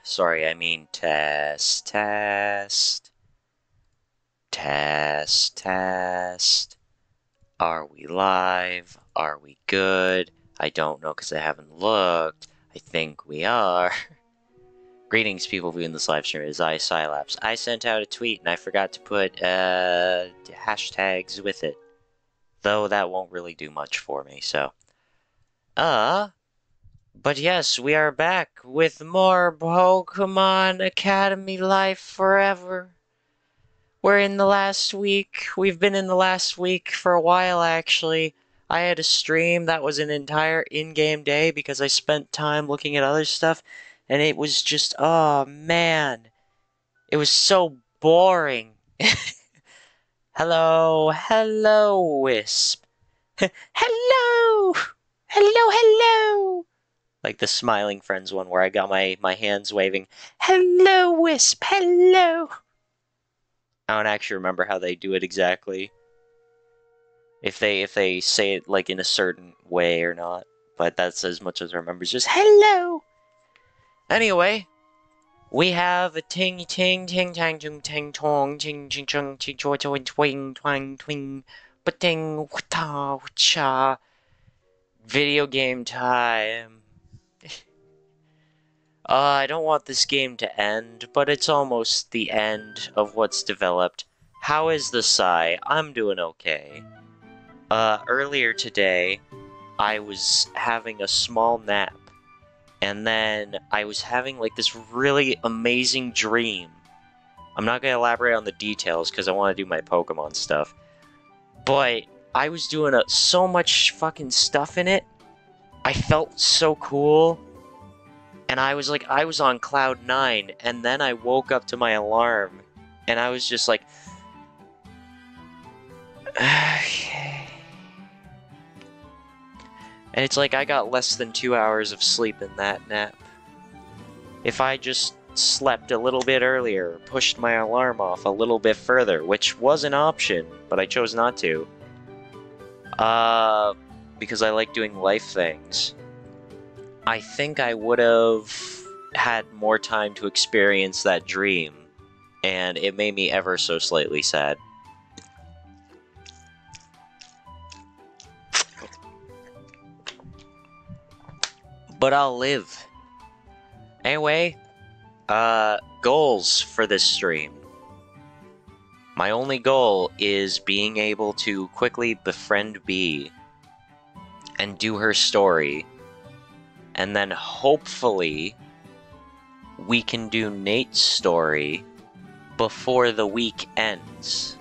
Sorry, I mean test, test, test, test. Are we live? Are we good? I don't know because I haven't looked. I think we are. Greetings, people viewing this live stream. It is I, Scilapse. I sent out a tweet and I forgot to put hashtags with it. Though that won't really do much for me, so. But yes, we are back with more Pokemon Academy Life Forever. We're in the last week. We've been in the last week for a while, actually. I had a stream that was an entire in-game day because I spent time looking at other stuff, and it was just, oh man. It was so boring. Hello, Wisp. Hello! Hello! Like the Smiling Friends one where I got my hands waving. Hello, Wisp! Hello! I don't actually remember how they do it exactly. If they say it like in a certain way or not. But that's as much as I remember. It's just hello! Anyway, we have a ting ting ting tang ting ting tong ting ting chung ting choi choi twing twang twing but ting ta cha video game time. I don't want this game to end, but it's almost the end of what's developed. How is the Psy? I'm doing okay. Earlier today, I was having a small nap, and then I was having like this really amazing dream. I'm not gonna elaborate on the details because I want to do my Pokemon stuff, but I was doing so much fucking stuff in it. I felt so cool. And I was like, I was on cloud 9, and then I woke up to my alarm, and I was just like, okay. And it's like I got less than 2 hours of sleep in that nap. If I just slept a little bit earlier, pushed my alarm off a little bit further, which was an option, but I chose not to. Because I like doing life things. I think I would have had more time to experience that dream, and it made me ever so slightly sad. But I'll live. Anyway, goals for this stream. My only goal is being able to quickly befriend Bee and do her story. And then hopefully we can do Nate's story before the week ends.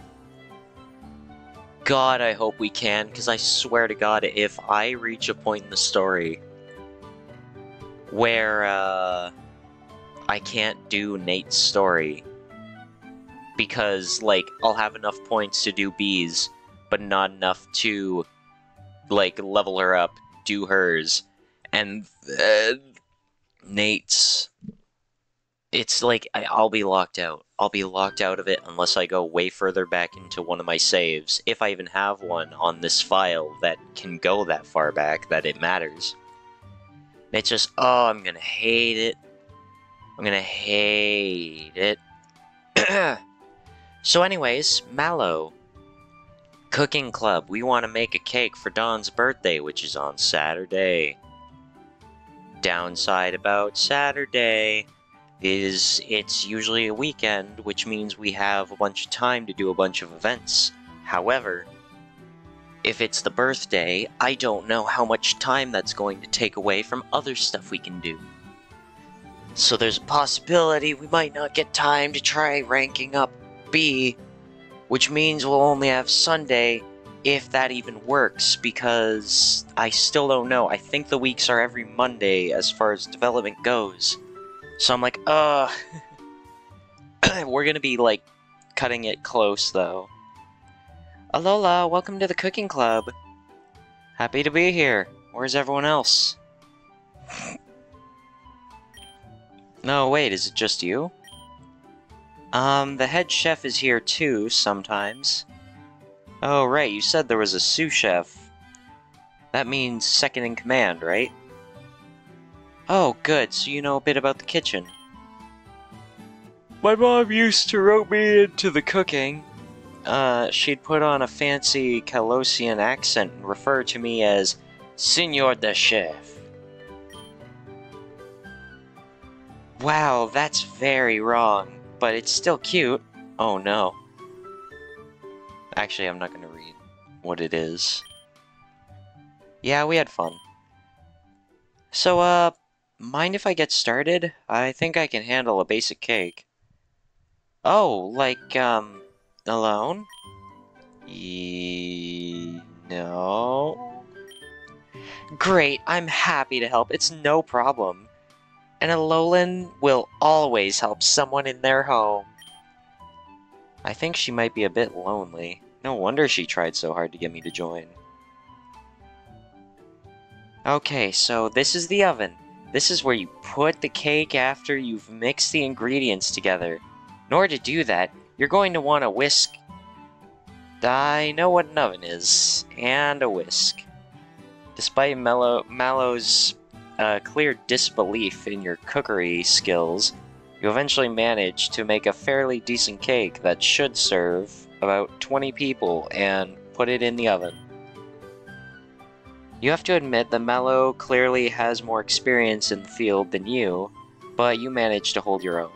God, I hope we can, because I swear to God, if I reach a point in the story where I can't do Nate's story because, like, I'll have enough points to do Bee's, but not enough to, like, level her up, do hers, and Nate's, it's like, I'll be locked out. I'll be locked out of it unless I go way further back into one of my saves, if I even have one on this file that can go that far back that it matters. It's just, oh, I'm gonna hate it. I'm gonna hate it. So anyways, Mallow. Cooking Club. We want to make a cake for Dawn's birthday, which is on Saturday. Downside about Saturday is it's usually a weekend, which means we have a bunch of time to do a bunch of events. However, if it's the birthday, I don't know how much time that's going to take away from other stuff we can do. So there's a possibility we might not get time to try ranking up Bee, which means we'll only have Sunday, if that even works, because I still don't know. I think the weeks are every Monday as far as development goes. So I'm like, we're gonna be, like, cutting it close, though. Alola, welcome to the Cooking Club. Happy to be here. Where's everyone else? No, wait, is it just you? The head chef is here too, sometimes. Oh, right, you said there was a sous chef. That means second in command, right? Oh, good, so you know a bit about the kitchen. My mom used to rope me into the cooking. She'd put on a fancy Calosian accent and refer to me as Senor the Chef. Wow, that's very wrong, but it's still cute. Oh no. Actually, I'm not gonna read what it is. Yeah, we had fun. So, mind if I get started? I think I can handle a basic cake. Oh, like, alone? No? Great, I'm happy to help. It's no problem. And Alolan will always help someone in their home. I think she might be a bit lonely. No wonder she tried so hard to get me to join. Okay, so this is the oven. This is where you put the cake after you've mixed the ingredients together. In order to do that, you're going to want to whisk. I know what an oven is, and a whisk. Despite Mallow's clear disbelief in your cookery skills, you eventually manage to make a fairly decent cake that should serve about 20 people and put it in the oven. You have to admit that Mallow clearly has more experience in the field than you, but you manage to hold your own.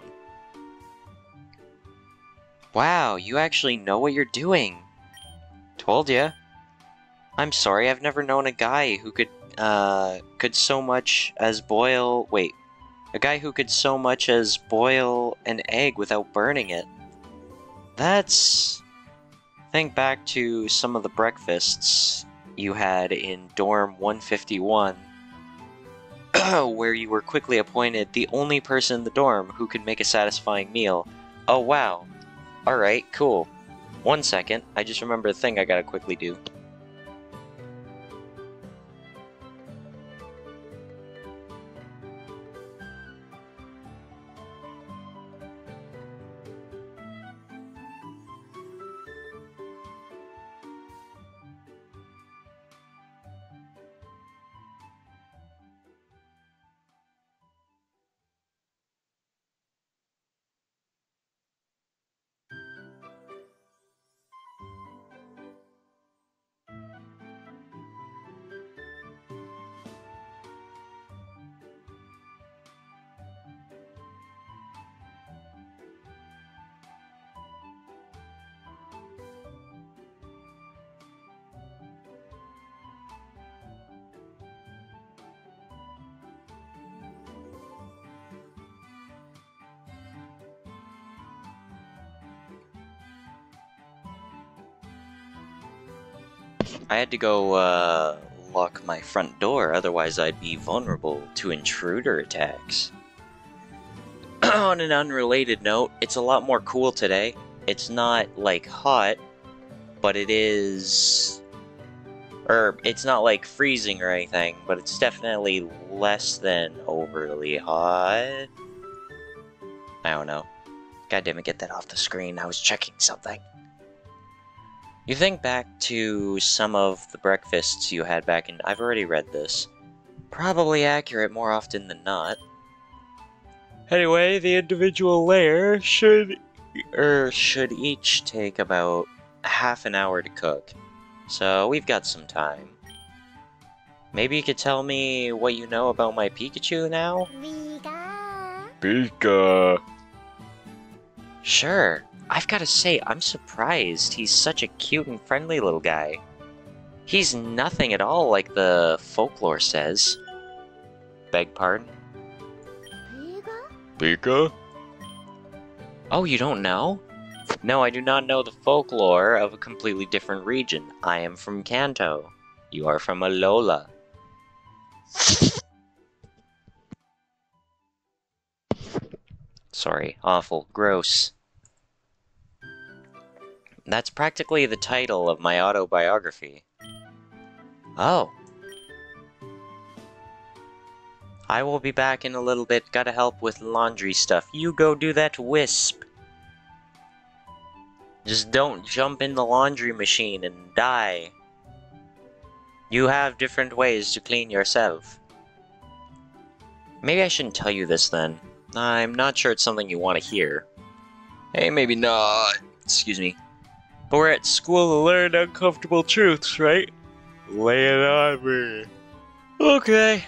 Wow, you actually know what you're doing! Told ya. I'm sorry, I've never known a guy who could so much as boil... Wait. A guy who could so much as boil an egg without burning it. That's... Think back to some of the breakfasts you had in dorm 151, where you were quickly appointed the only person in the dorm who could make a satisfying meal. Oh wow. Alright, cool. 1 second, I just remembered a thing I gotta quickly do. I had to go, lock my front door, otherwise I'd be vulnerable to intruder attacks. On an unrelated note, it's a lot more cool today. It's not, like, hot, but it is... it's not, like, freezing or anything, but it's definitely less than overly hot. I don't know. God damn it, get that off the screen. I was checking something. You think back to some of the breakfasts you had back in... I've already read this. Probably accurate more often than not. Anyway, the individual layer should each take about half an hour to cook. So we've got some time. Maybe you could tell me what you know about my Pikachu now? Pika! Sure. I've gotta say, I'm surprised he's such a cute and friendly little guy. He's nothing at all like the folklore says. Beg pardon? Pika? Oh, you don't know? No, I do not know the folklore of a completely different region. I am from Kanto. You are from Alola. Sorry, awful, gross. That's practically the title of my autobiography. Oh. I will be back in a little bit. Gotta help with laundry stuff. You go do that, Wisp. Just don't jump in the laundry machine and die. You have different ways to clean yourself. Maybe I shouldn't tell you this then. I'm not sure it's something you want to hear. Hey, maybe not. Excuse me. But we're at school to learn uncomfortable truths, right? Lay it on me. Okay.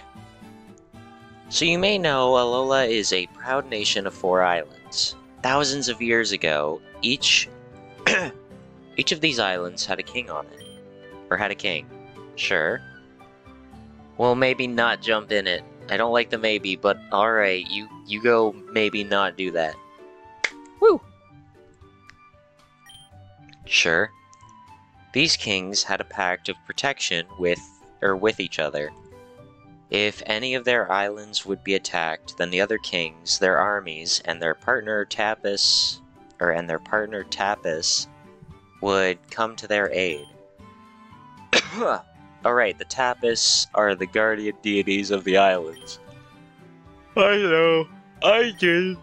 So you may know Alola is a proud nation of 4 islands. Thousands of years ago, each of these islands had a king on it. Or had a king. Sure. Well, maybe not jump in it. I don't like the maybe, but alright, you go maybe not do that. Woo! Sure. These kings had a pact of protection with each other. If any of their islands would be attacked, then the other kings, their armies, and their partner Tapas would come to their aid. Alright, the Tapas are the guardian deities of the islands. I know, I did.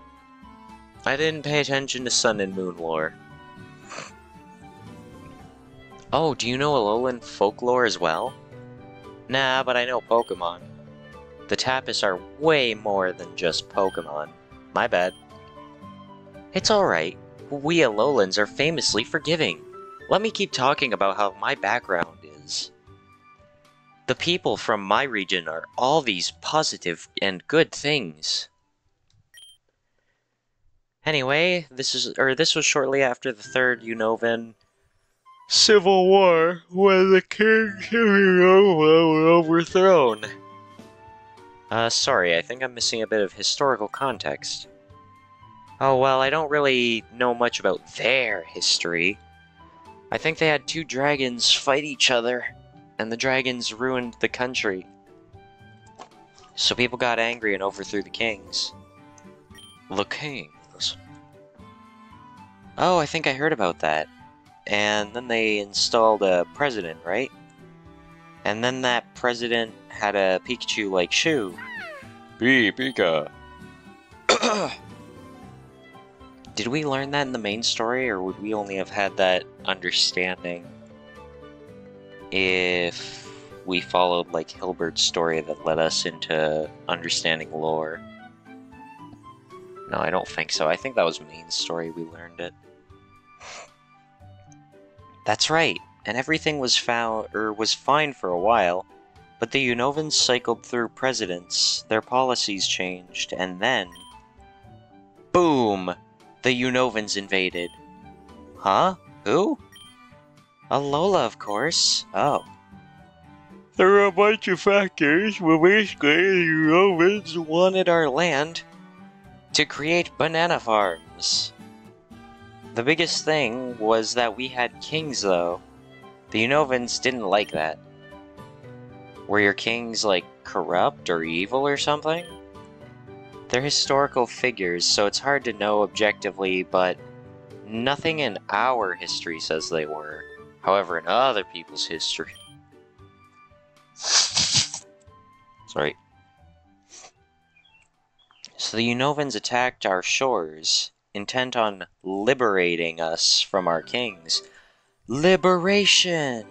I didn't pay attention to Sun and Moon lore. Oh, do you know Alolan folklore as well? Nah, but I know Pokemon. The Tapas are way more than just Pokemon. My bad. It's alright. We Alolans are famously forgiving. Let me keep talking about how my background is. The people from my region are all these positive and good things. Anyway, this was shortly after the Third Unovan Civil War, when the kings of Unova were overthrown. Sorry, I think I'm missing a bit of historical context. Oh, well, I don't really know much about their history. I think they had 2 dragons fight each other, and the dragons ruined the country. So people got angry and overthrew the kings. The kings. Oh, I think I heard about that. And then they installed a president, right? And then that president had a Pikachu-like shoe. Pika. Did we learn that in the main story, or would we only have had that understanding if we followed, like, Hilbert's story that led us into understanding lore? No, I don't think so. I think that was main story we learned it. That's right, and everything was fine for a while, but the Unovans cycled through presidents, their policies changed, and then... boom! The Unovans invaded. Huh? Who? Alola, of course. Oh. There were a bunch of factors, but basically the Unovans wanted our land to create banana farms. The biggest thing was that we had kings, though. The Unovans didn't like that. Were your kings, like, corrupt or evil or something? They're historical figures, so it's hard to know objectively, but nothing in our history says they were. However, in other people's history... Sorry. So the Unovans attacked our shores, intent on liberating us from our kings. Liberation!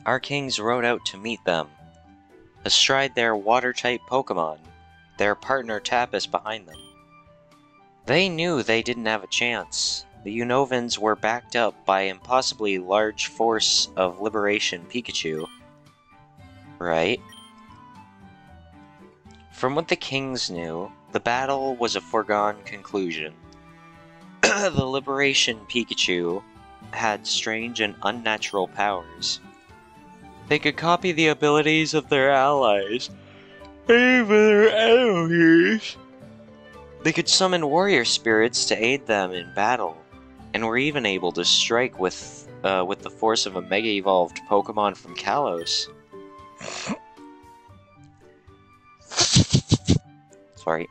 Our kings rode out to meet them, astride their water-type Pokemon, their partner Tapas behind them. They knew they didn't have a chance. The Unovans were backed up by impossibly large force of Liberation Pikachu. Right? From what the kings knew, the battle was a foregone conclusion. The Liberation Pikachu had strange and unnatural powers. They could copy the abilities of their allies, even their enemies. They could summon warrior spirits to aid them in battle, and were even able to strike with the force of a mega-evolved Pokemon from Kalos. Sorry.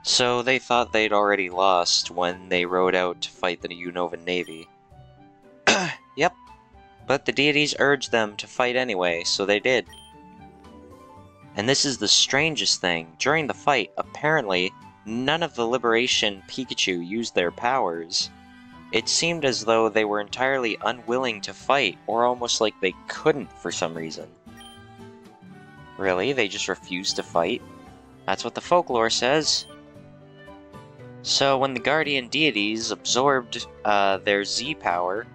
So they thought they'd already lost when they rode out to fight the Unovan Navy. Yep. But the deities urged them to fight anyway, so they did. And this is the strangest thing. During the fight, apparently, none of the Liberation Pikachu used their powers. It seemed as though they were entirely unwilling to fight, or almost like they couldn't for some reason. Really? They just refuse to fight? That's what the folklore says. So when the guardian deities absorbed their Z power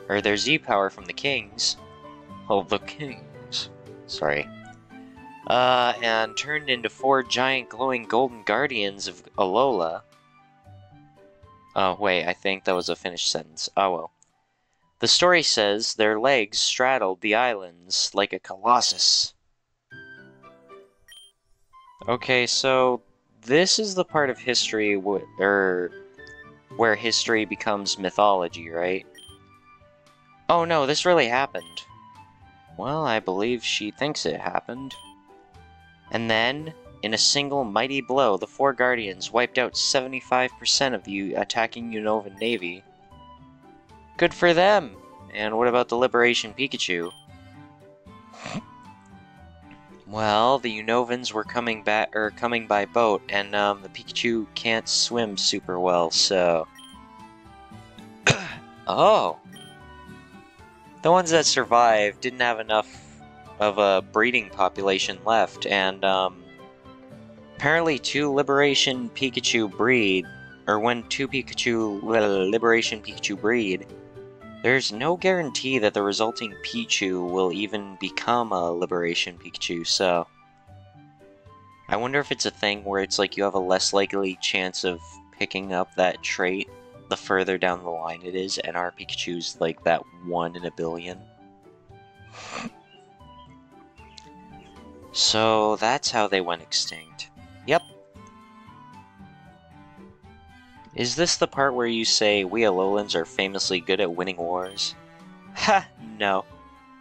from the kings, sorry, and turned into 4 giant glowing golden guardians of Alola. Oh, wait, I think that was a finished sentence. Oh, well. The story says their legs straddled the islands like a colossus. Okay, so this is the part of history where history becomes mythology, right? Oh no, this really happened. Well, I believe she thinks it happened. And then, in a single mighty blow, the 4 Guardians wiped out 75% of the attacking Unovan Navy. Good for them! And what about the Liberation Pikachu? Well, the Unovans were coming by boat, and the Pikachu can't swim super well, so... Oh! The ones that survived didn't have enough of a breeding population left, and apparently 2 Liberation Pikachu breed, or when 2 Liberation Pikachu breed, there's no guarantee that the resulting Pichu will even become a Liberation Pikachu, so... I wonder if it's a thing where it's like you have a less likely chance of picking up that trait the further down the line it is, and our Pikachu's like that 1 in a billion. So that's how they went extinct. Yep. Is this the part where you say we Alolans are famously good at winning wars? Ha, no.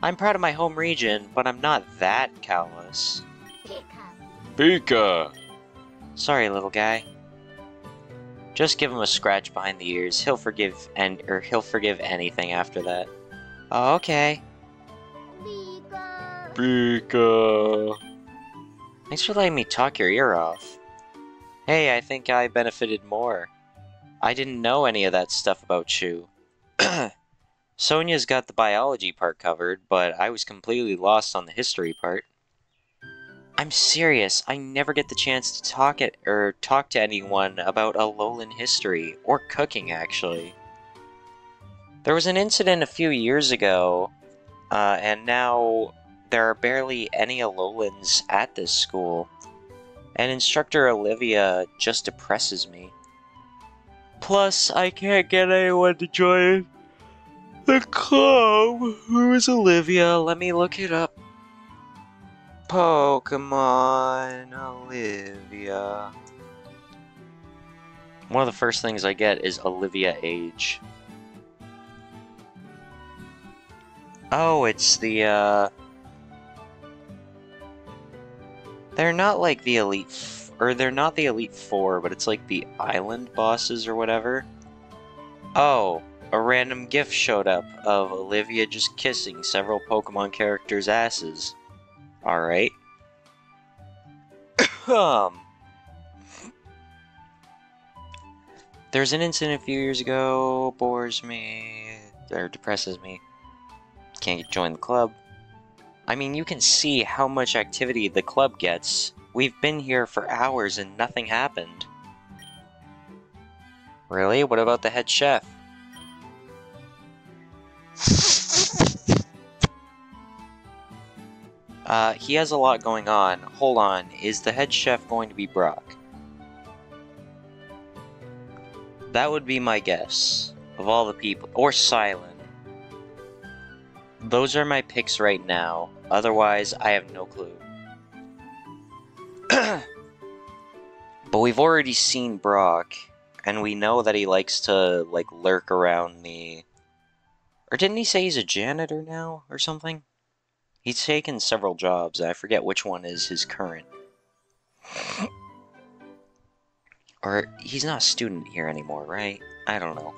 I'm proud of my home region, but I'm not that callous. Pika! Sorry, little guy. Just give him a scratch behind the ears. He'll forgive anything after that. Oh, okay. Pika! Thanks for letting me talk your ear off. Hey, I think I benefited more. I didn't know any of that stuff about you. Sonia's got the biology part covered, but I was completely lost on the history part. I'm serious, I never get the chance to talk to anyone about Alolan history, or cooking, actually. There was an incident a few years ago, and now there are barely any Alolans at this school, and Instructor Olivia just depresses me. Plus, I can't get anyone to join the club. Who is Olivia? Let me look it up. Pokemon Olivia. One of the first things I get is Olivia age. Oh, it's the, they're not like the they're not the Elite Four, but it's like the island bosses or whatever. Oh, a random GIF showed up of Olivia just kissing several Pokemon characters' asses. Alright. There's an incident a few years ago, bores me, or depresses me. Can't join the club. I mean, you can see how much activity the club gets. We've been here for hours and nothing happened. Really? What about the head chef? He has a lot going on. Hold on, is the head chef going to be Brock? That would be my guess, of all the people. Or Silent. Those are my picks right now. Otherwise, I have no clue. But we've already seen Brock, and we know that he likes to, like, lurk around the... Or didn't he say he's a janitor now, or something? He's taken several jobs, I forget which one is his current. Or, he's not a student here anymore, right? I don't know.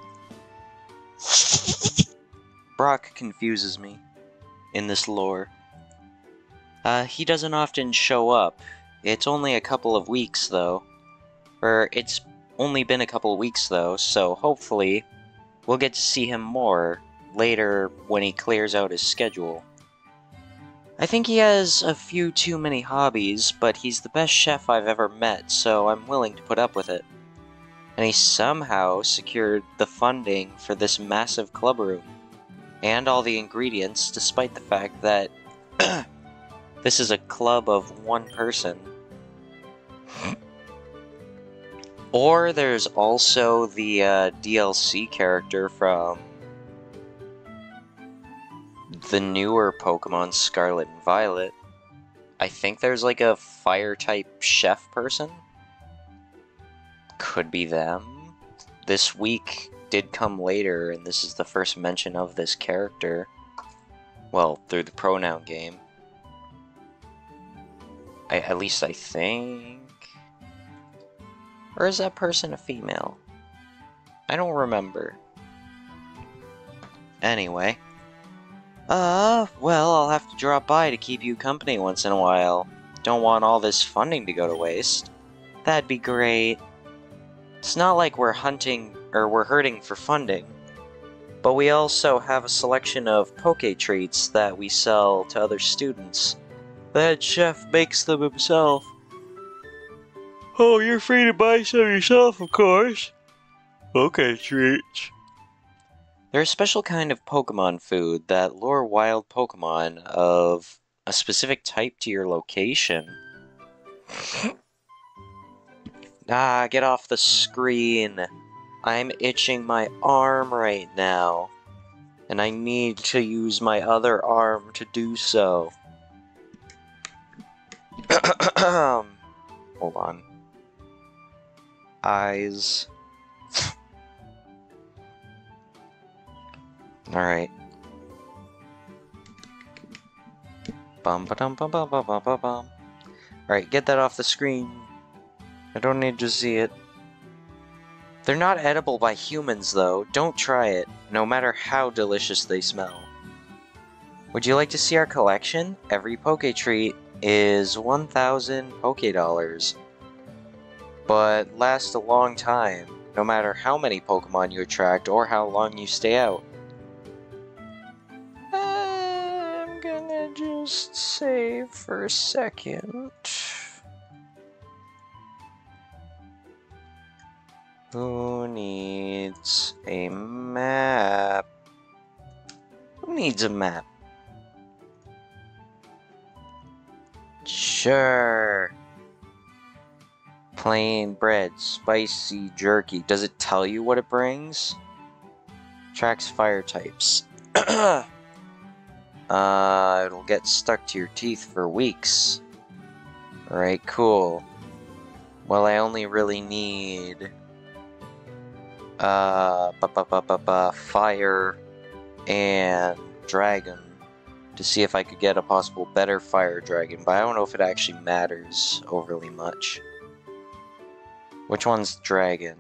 Brock confuses me in this lore. He doesn't often show up. It's only a couple of weeks, though. Or, it's only been a couple of weeks, though, so hopefully we'll get to see him more later when he clears out his schedule. I think he has a few too many hobbies, but he's the best chef I've ever met, so I'm willing to put up with it. And he somehow secured the funding for this massive club room, and all the ingredients, despite the fact that this is a club of one person. Or there's also the DLC character from the newer Pokemon Scarlet and Violet. I think there's like a fire-type chef person. Could be them. This week did come later, and this is the first mention of this character. Well, through the pronoun game. At least I think. Or is that person a female? I don't remember. Anyway. Well, I'll have to drop by to keep you company once in a while. Don't want all this funding to go to waste. That'd be great. It's not like we're hunting, or we're hurting for funding. But we also have a selection of poke treats that we sell to other students. The head chef makes them himself. Oh, you're free to buy some yourself, of course. Okay, treats. They're a special kind of Pokemon food that lure wild Pokemon of a specific type to your location. Ah, get off the screen. I'm itching my arm right now. And I need to use my other arm to do so. Hold on. Eyes. Alright. Bum ba dum bum bum bum bum bum bum. Alright, get that off the screen. I don't need to see it. They're not edible by humans, though. Don't try it, no matter how delicious they smell. Would you like to see our collection? Every Poke Treat is 1,000 Poke Dollars. But lasts a long time, no matter how many Pokemon you attract or how long you stay out. I'm gonna just save for a second. Who needs a map? Who needs a map? Sure. Plain bread, spicy jerky. Does it tell you what it brings? Tracks fire types. It'll get stuck to your teeth for weeks. Alright, cool. Well, I only really need fire and dragon to see if I could get a possible better fire dragon, but I don't know if it actually matters overly much. Which one's dragon?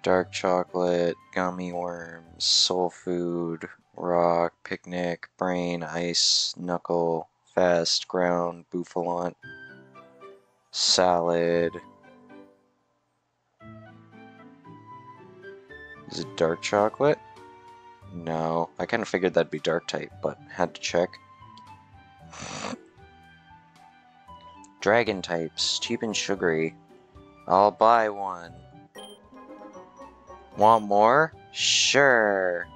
Dark chocolate, gummy worms, soul food, rock, picnic, brain, ice, knuckle, fast, ground, boufflant, salad. Is it dark chocolate? No, I kind of figured that'd be dark type, but had to check. Dragon types, cheap and sugary. I'll buy one. Want more? Sure.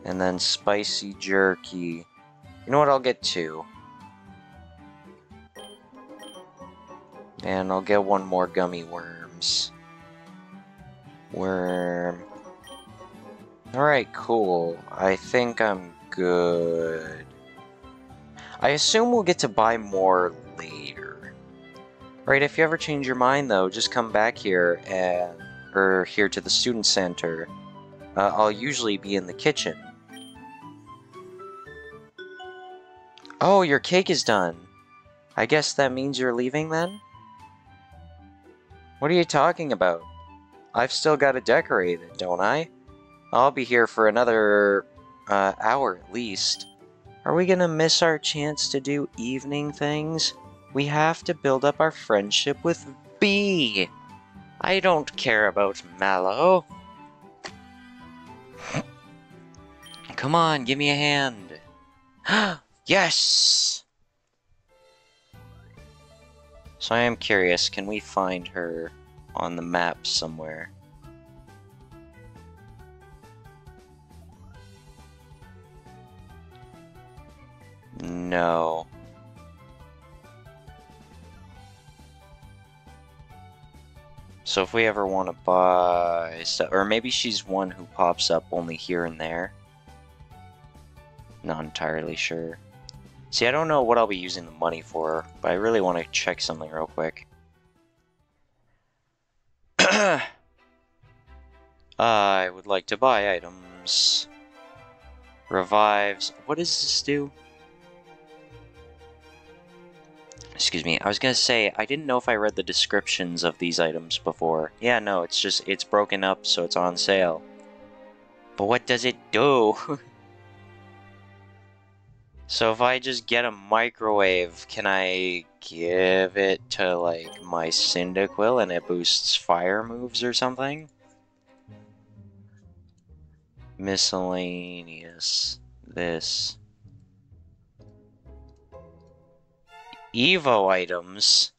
And then spicy jerky. You know what, I'll get two. And I'll get one more gummy worms. Worm. Alright, cool. I think I'm good. I assume we'll get to buy more later. Right, if you ever change your mind though, just come back here or here to the student center. I'll usually be in the kitchen. Oh, your cake is done. I guess that means you're leaving then? What are you talking about? I've still got to decorate it, don't I? I'll be here for another hour at least. Are we gonna miss our chance to do evening things? We have to build up our friendship with B. I don't care about Mallow. Come on, give me a hand. Yes! So I am curious, can we find her on the map somewhere? No. So if we ever want to buy stuff, or maybe she's one who pops up only here and there. Not entirely sure. See, I don't know what I'll be using the money for, but I really want to check something real quick. I would like to buy items. Revives. What does this do? Excuse me, I was gonna say, I didn't know if I read the descriptions of these items before. Yeah, no, it's broken up, so it's on sale. But what does it do? So if I just get a microwave, can I give it to, like, my Cyndaquil and it boosts fire moves or something? Miscellaneous. This. Evo items?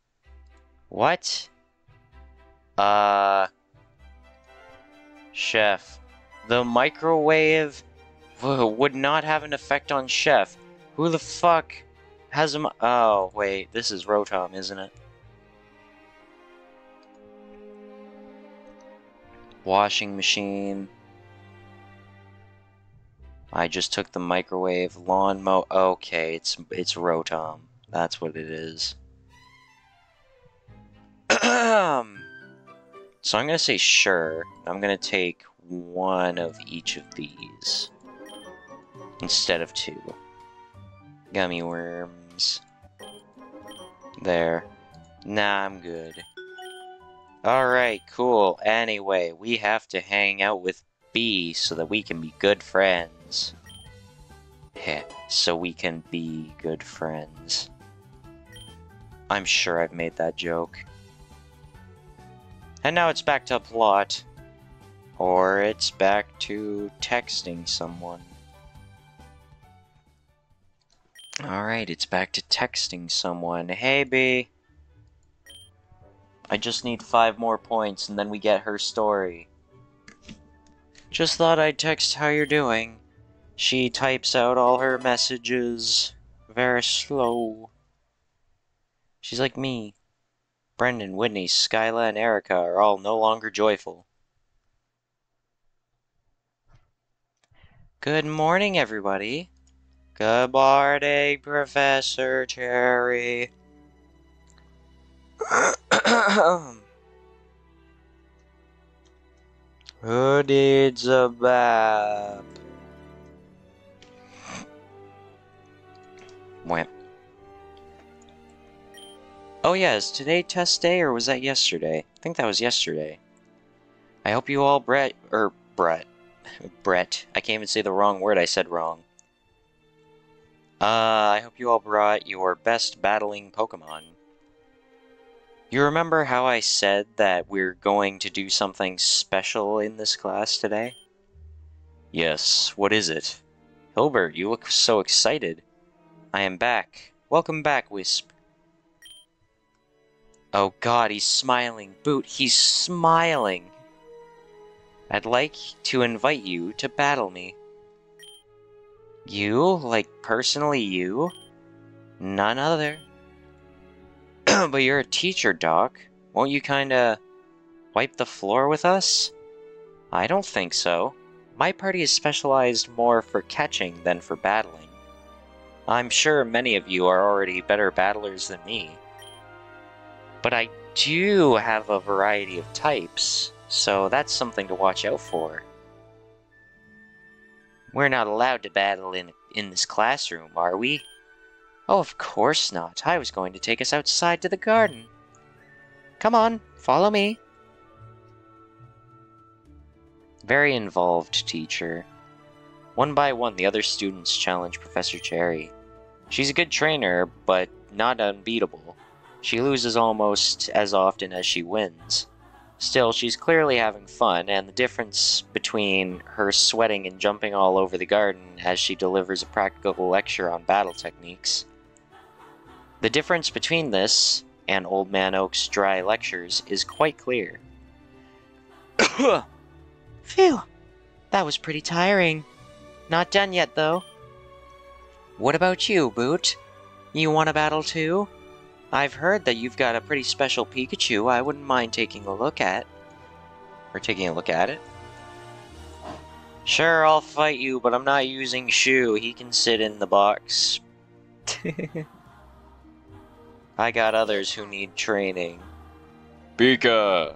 What? Chef. The microwave would not have an effect on Chef. Who the fuck has a... Oh, wait, this is Rotom, isn't it? Washing machine. I just took the microwave. Lawn mow... Okay, it's Rotom. That's what it is. So I'm gonna say sure. I'm gonna take one of each of these. Instead of two. Gummy worms. There. Nah, I'm good. Alright, cool. Anyway, we have to hang out with B so that we can be good friends. Heh, so we can be good friends. I'm sure I've made that joke. And now it's back to plot. Or it's back to texting someone. Alright, it's back to texting someone. Hey, B. I just need 5 more points and then we get her story. Just thought I'd text how you're doing. She types out all her messages very slow. She's like me. Brendan, Whitney, Skyla, and Erica are all no longer joyful. Good morning, everybody. Good morning, Professor Cherry. Who needs a map? Wham. Oh yeah, is today test day or was that yesterday? I think that was yesterday. I hope you all Brett. I can't even say the wrong word I said wrong. I hope you all brought your best battling Pokemon. You remember how I said that we're going to do something special in this class today? Yes, what is it? Hilbert, you look so excited. I am back. Welcome back, Wisp. Oh god, he's smiling. Boot, he's smiling. I'd like to invite you to battle me. You? Like, personally you? None other. But you're a teacher, Doc. Won't you kinda wipe the floor with us? I don't think so. My party is specialized more for catching than for battling. I'm sure many of you are already better battlers than me. But I do have a variety of types, so that's something to watch out for. We're not allowed to battle in this classroom, are we? Oh, of course not. I was going to take us outside to the garden. Come on, follow me. Very involved teacher. One by one, the other students challenge Professor Cherry. She's a good trainer, but not unbeatable. She loses almost as often as she wins. Still, she's clearly having fun, and the difference between her sweating and jumping all over the garden as she delivers a practical lecture on battle techniques. The difference between this and Old Man Oak's dry lectures is quite clear. Phew, that was pretty tiring. Not done yet, though. What about you, Boot? You want to battle too? I've heard that you've got a pretty special Pikachu I wouldn't mind taking a look at. Or taking a look at it? Sure, I'll fight you, but I'm not using Shu. He can sit in the box. I got others who need training. Pika!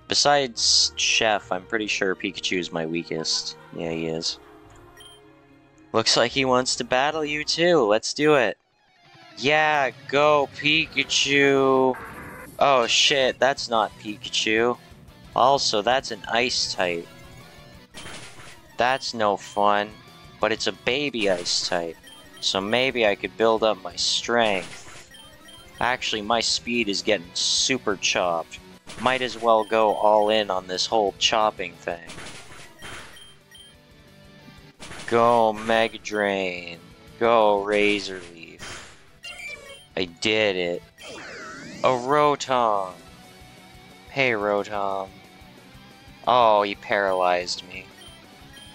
Besides Chef, I'm pretty sure Pikachu's my weakest. Yeah, he is. Looks like he wants to battle you too. Let's do it. Yeah, go Pikachu! Oh shit, that's not Pikachu. Also, that's an ice type. That's no fun. But it's a baby ice type. So maybe I could build up my strength. Actually, my speed is getting super chopped. Might as well go all in on this whole chopping thing. Go Mega Drain. Go Razor Leaf. I did it. A Rotom. Hey, Rotom. Oh, he paralyzed me.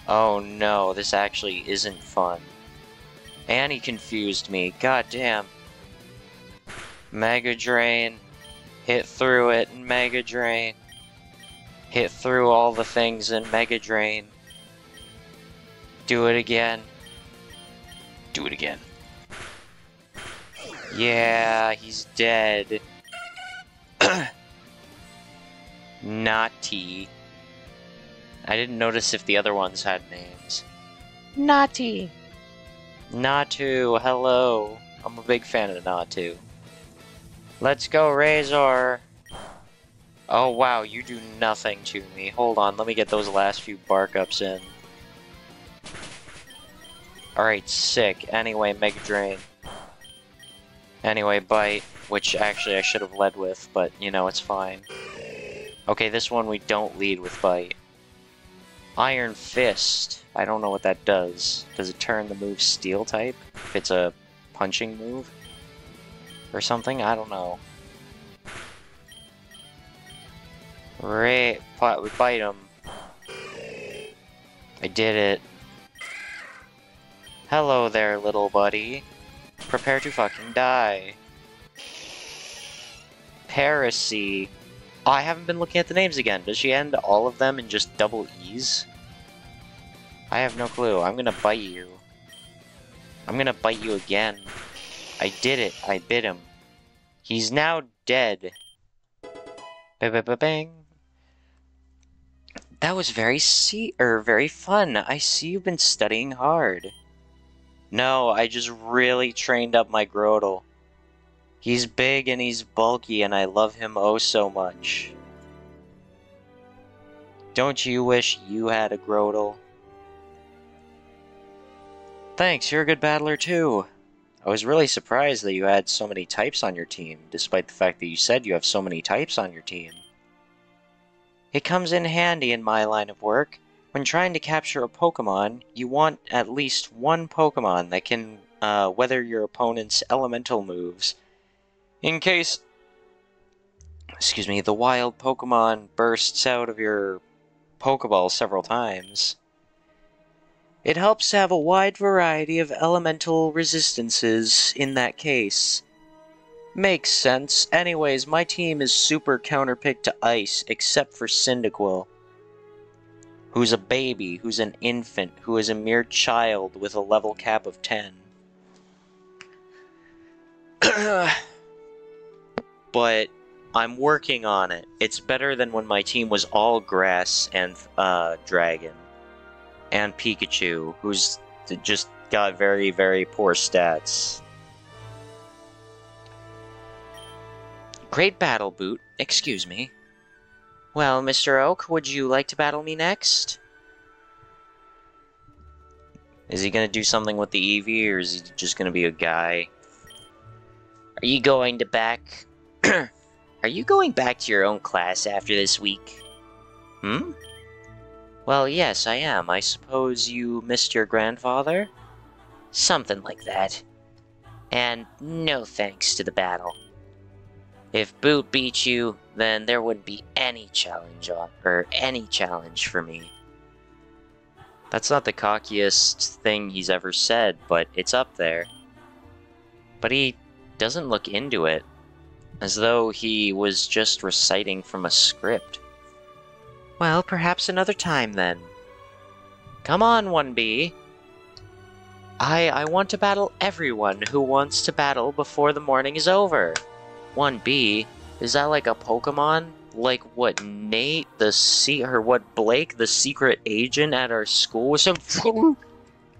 Oh no, this actually isn't fun. And he confused me. God damn. Mega Drain. Hit through it in Mega Drain. Hit through all the things in Mega Drain. Do it again. Do it again. Yeah, he's dead. Naughty. I didn't notice if the other ones had names. Naughty. Natu, hello. I'm a big fan of Natu. Let's go, Razor. Oh wow, you do nothing to me. Hold on, let me get those last few bark ups in. Alright, sick. Anyway, Mega Drain. Anyway, Bite, which actually I should have led with, but you know, it's fine. Okay, this one we don't lead with Bite. Iron Fist. I don't know what that does. Does it turn the move Steel type? If it's a punching move? Or something? I don't know. Bite him. I did it. Hello there, little buddy. Prepare to fucking die. Heresy. Oh, I haven't been looking at the names again. Does she end all of them in just double E's? I have no clue. I'm gonna bite you. I'm gonna bite you again. I did it. I bit him. He's now dead. Ba-ba-ba-bang. That was very fun. I see you've been studying hard. No, I just really trained up my Grotle. He's big and he's bulky and I love him oh so much. Don't you wish you had a Grotle? Thanks, you're a good battler too. I was really surprised that you had so many types on your team, despite the fact that you said you have so many types on your team. It comes in handy in my line of work. When trying to capture a Pokemon, you want at least one Pokemon that can weather your opponent's elemental moves. In case, the wild Pokemon bursts out of your Pokeball several times. It helps to have a wide variety of elemental resistances in that case. Makes sense. Anyways, my team is super counterpicked to Ice, except for Cyndaquil, who's a baby, who's an infant, who is a mere child with a level cap of 10. But I'm working on it. It's better than when my team was all grass and dragon. And Pikachu, who's just got very, very poor stats. Great battle, Boot. Excuse me. Well, Mr. Oak, would you like to battle me next? Is he gonna do something with the Eevee, or is he just gonna be a guy? Are you going to back... Are Are you going back to your own class after this week? Hmm? Well, yes, I am. I suppose you missed your grandfather? Something like that. And no thanks to the battle. If Boot beat you, then there wouldn't be any challenge for me. That's not the cockiest thing he's ever said, but it's up there. But he doesn't look into it, as though he was just reciting from a script. Well, perhaps another time then. Come on, 1B. I want to battle everyone who wants to battle before the morning is over. 1B? Is that like a Pokemon? Like what Nate, what Blake, the secret agent at our school was? And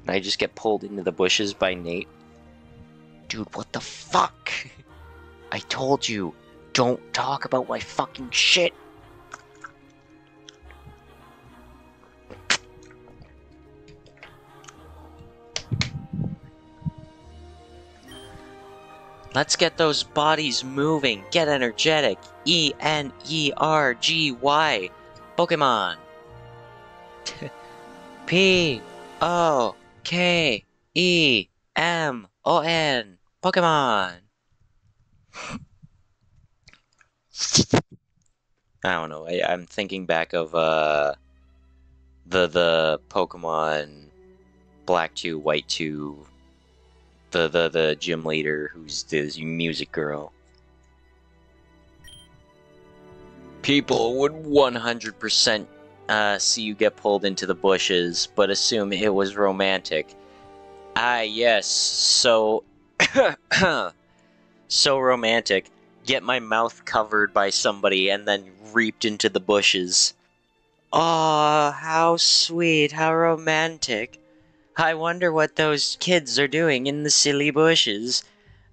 I just get pulled into the bushes by Nate. Dude, what the fuck? I told you, don't talk about my fucking shit. Let's get those bodies moving. Get energetic. E-N-E-R-G-Y. Pokemon. P-O-K-E-M-O-N. Pokemon. I don't know. I'm thinking back of the Pokemon Black 2, White 2. The gym leader who's this music girl. People would 100% see you get pulled into the bushes, but assume it was romantic. Ah, yes, so... so romantic. Get my mouth covered by somebody and then reaped into the bushes. Aw, how sweet, how romantic. I wonder what those kids are doing in the silly bushes.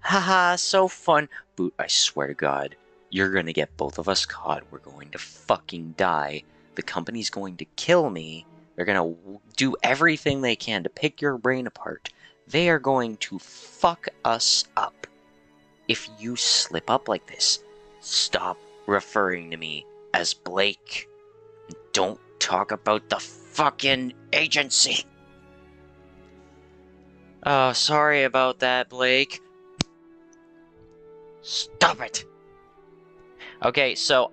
Haha, so fun. Boot, I swear to God, you're gonna get both of us caught. We're going to fucking die. The company's going to kill me. They're gonna do everything they can to pick your brain apart. They are going to fuck us up. If you slip up like this, stop referring to me as Blake. Don't talk about the fucking agency. Oh, sorry about that, Blake. Stop it! Okay, so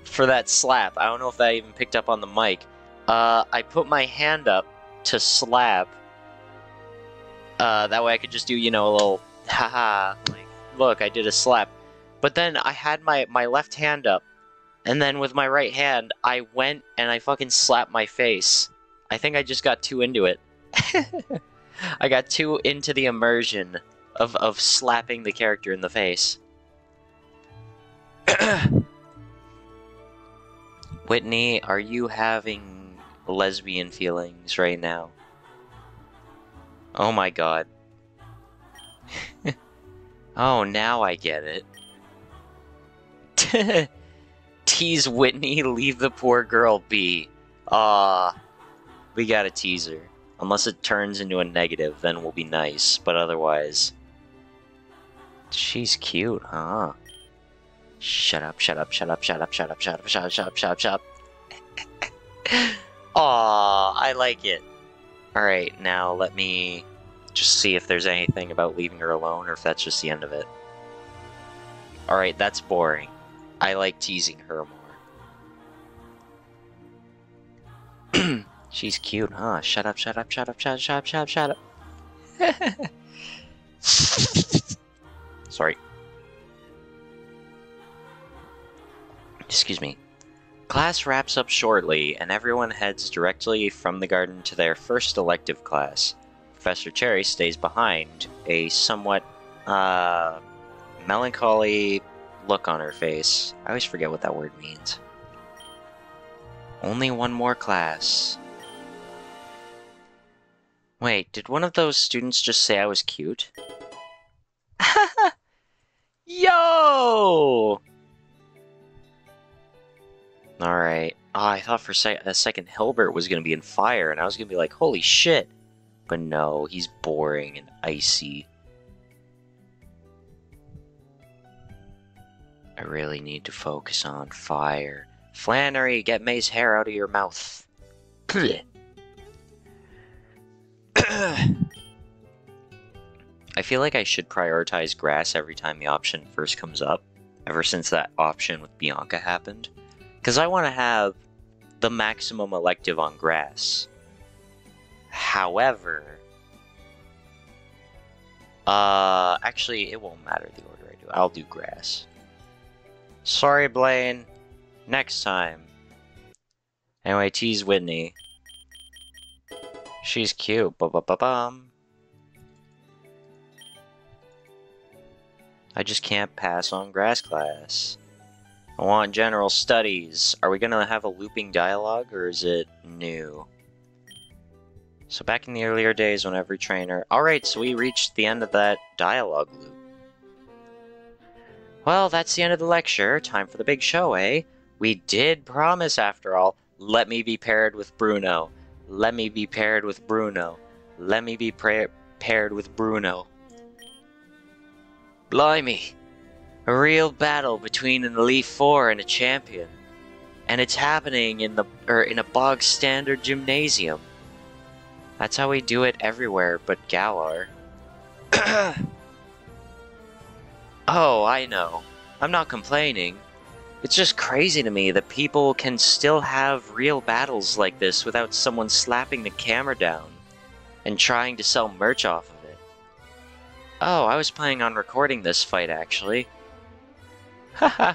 for that slap, I don't know if that even picked up on the mic. I put my hand up to slap. That way I could just do, you know, a little haha, like, look, I did a slap. But then I had my left hand up, and then with my right hand, I went and I fucking slapped my face. I think I just got too into it. I got too into the immersion of slapping the character in the face. Whitney, are you having lesbian feelings right now? Oh my god. Oh, now I get it. Tease Whitney, leave the poor girl be. We gotta tease her. Unless it turns into a negative, then we'll be nice, but otherwise... She's cute, huh? Shut up, shut up, shut up, shut up, shut up, shut up, shut up, shut up, shut up, shut up. Aw, I like it. Alright, now let me just see if there's anything about leaving her alone, or if that's just the end of it. Alright, that's boring. I like teasing her more. She's cute, huh? Shut up, shut up, shut up, shut up, shut up, shut up, shut up. Sorry. Excuse me. Class wraps up shortly, and everyone heads directly from the garden to their first elective class. Professor Cherry stays behind, a somewhat, melancholy look on her face. I always forget what that word means. Only one more class. Wait, did one of those students just say I was cute? Yo! Alright. Oh, I thought for a second Hilbert was gonna be in fire, and I was gonna be like, holy shit. But no, he's boring and icy. I really need to focus on fire. Flannery, get May's hair out of your mouth. I feel like I should prioritize grass every time the option first comes up, ever since that option with Bianca happened. Because I want to have the maximum elective on grass. However, actually, it won't matter the order I do. I'll do grass. Sorry, Blaine. Next time. Anyway, tease Whitney. She's cute. Ba-ba-ba-bum. I just can't pass on grass class. I want general studies. Are we gonna have a looping dialogue, or is it new? So back in the earlier days when every trainer... Alright, so we reached the end of that dialogue loop. Well, that's the end of the lecture. Time for the big show, eh? We did promise, after all. Let me be paired with Bruno. Let me be paired with Bruno. Let me be paired with Bruno. Blimey. A real battle between an Elite Four and a champion. And it's happening in a bog standard gymnasium. That's how we do it everywhere but Galar. Oh, I know. I'm not complaining. It's just crazy to me that people can still have real battles like this without someone slapping the camera down and trying to sell merch off of it. Oh, I was planning on recording this fight, actually. Haha,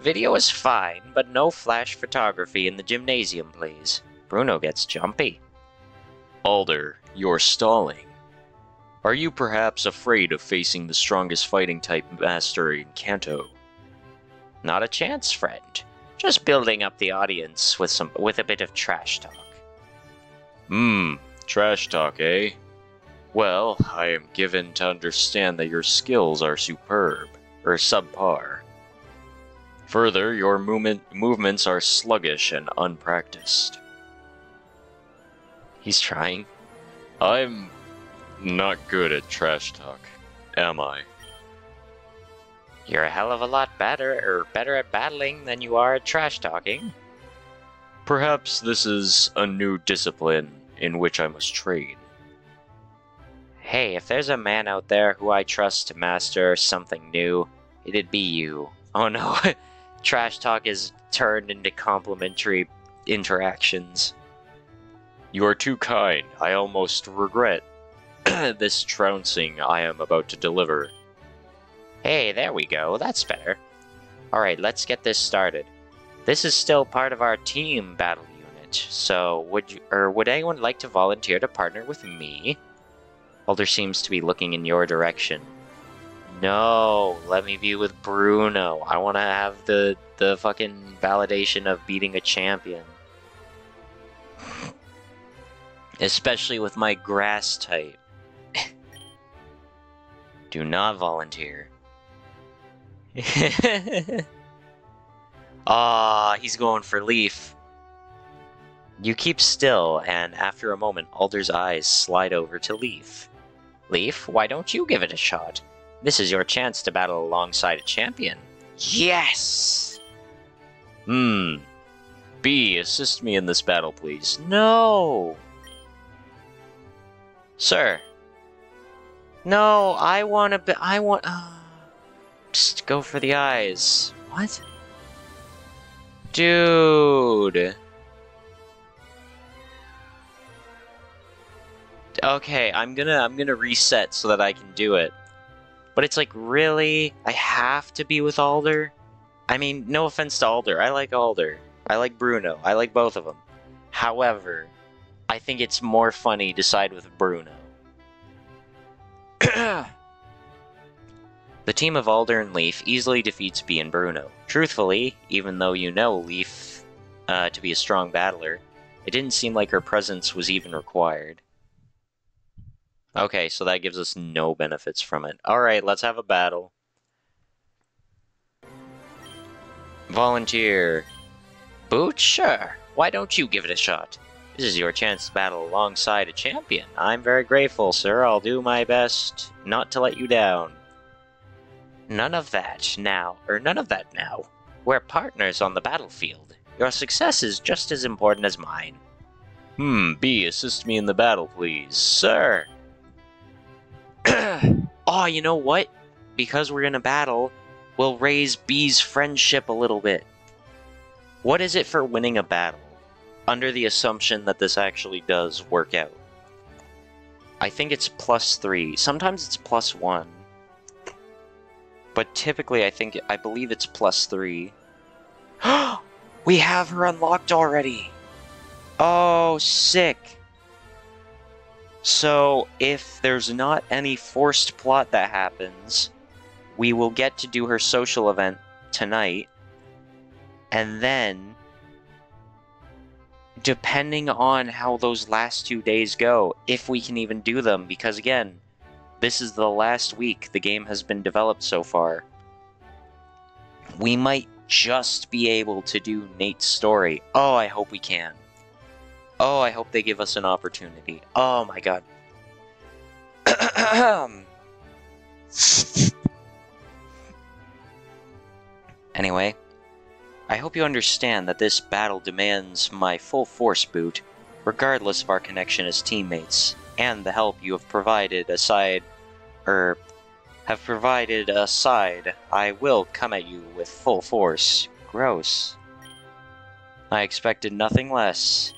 video is fine, but no flash photography in the gymnasium, please. Bruno gets jumpy. Alder, you're stalling. Are you perhaps afraid of facing the strongest fighting type master in Kanto? Not a chance, friend. Just building up the audience with a bit of trash talk. Trash talk, eh? Well, I am given to understand that your skills are superb, or subpar. Further, your movements are sluggish and unpracticed. He's trying. I'm not good at trash talk, am I? You're a hell of a lot better at battling than you are at trash talking. Perhaps this is a new discipline in which I must train. Hey, if there's a man out there who I trust to master something new, it'd be you. Oh no, trash talk is turned into complimentary interactions. You are too kind. I almost regret this trouncing I am about to deliver. Hey, there we go. That's better. Alright, let's get this started. This is still part of our team battle unit, so would anyone like to volunteer to partner with me? Alder seems to be looking in your direction. No, let me be with Bruno. I want to have the fucking validation of beating a champion. Especially with my grass type. Do not volunteer. Ah, he's going for Leaf. You keep still, and after a moment, Alder's eyes slide over to Leaf. Leaf, why don't you give it a shot? This is your chance to battle alongside a champion. Yes! B, assist me in this battle, please. No! Sir. No, I want... Psst, go for the eyes. What? Dude. Okay, I'm gonna reset so that I can do it. But it's like, really? I have to be with Alder? I mean, no offense to Alder. I like Alder. I like Bruno. I like both of them. However, I think it's more funny to side with Bruno. The team of Alder and Leaf easily defeats B and Bruno. Truthfully, even though you know Leaf to be a strong battler, it didn't seem like her presence was even required. Okay, so that gives us no benefits from it. Alright, let's have a battle. Volunteer. Boot? Sure. Why don't you give it a shot? This is your chance to battle alongside a champion. I'm very grateful, sir. I'll do my best not to let you down. None of that now. We're partners on the battlefield. Your success is just as important as mine. B, assist me in the battle, please. Sir! Oh, you know what? Because we're in a battle, we'll raise B's friendship a little bit. What is it for winning a battle? Under the assumption that this actually does work out. I think it's +3. Sometimes it's +1. But typically, I believe it's +3. We have her unlocked already! Oh, sick! So, if there's not any forced plot that happens, we will get to do her social event tonight, and then, depending on how those last 2 days go, if we can even do them, because again, this is the last week the game has been developed so far, we might just be able to do Nate's story. Oh, I hope we can. Oh, I hope they give us an opportunity. Oh my god. Anyway, I hope you understand that this battle demands my full force boot, regardless of our connection as teammates, and the help you have provided aside, I will come at you with full force. Gross. I expected nothing less.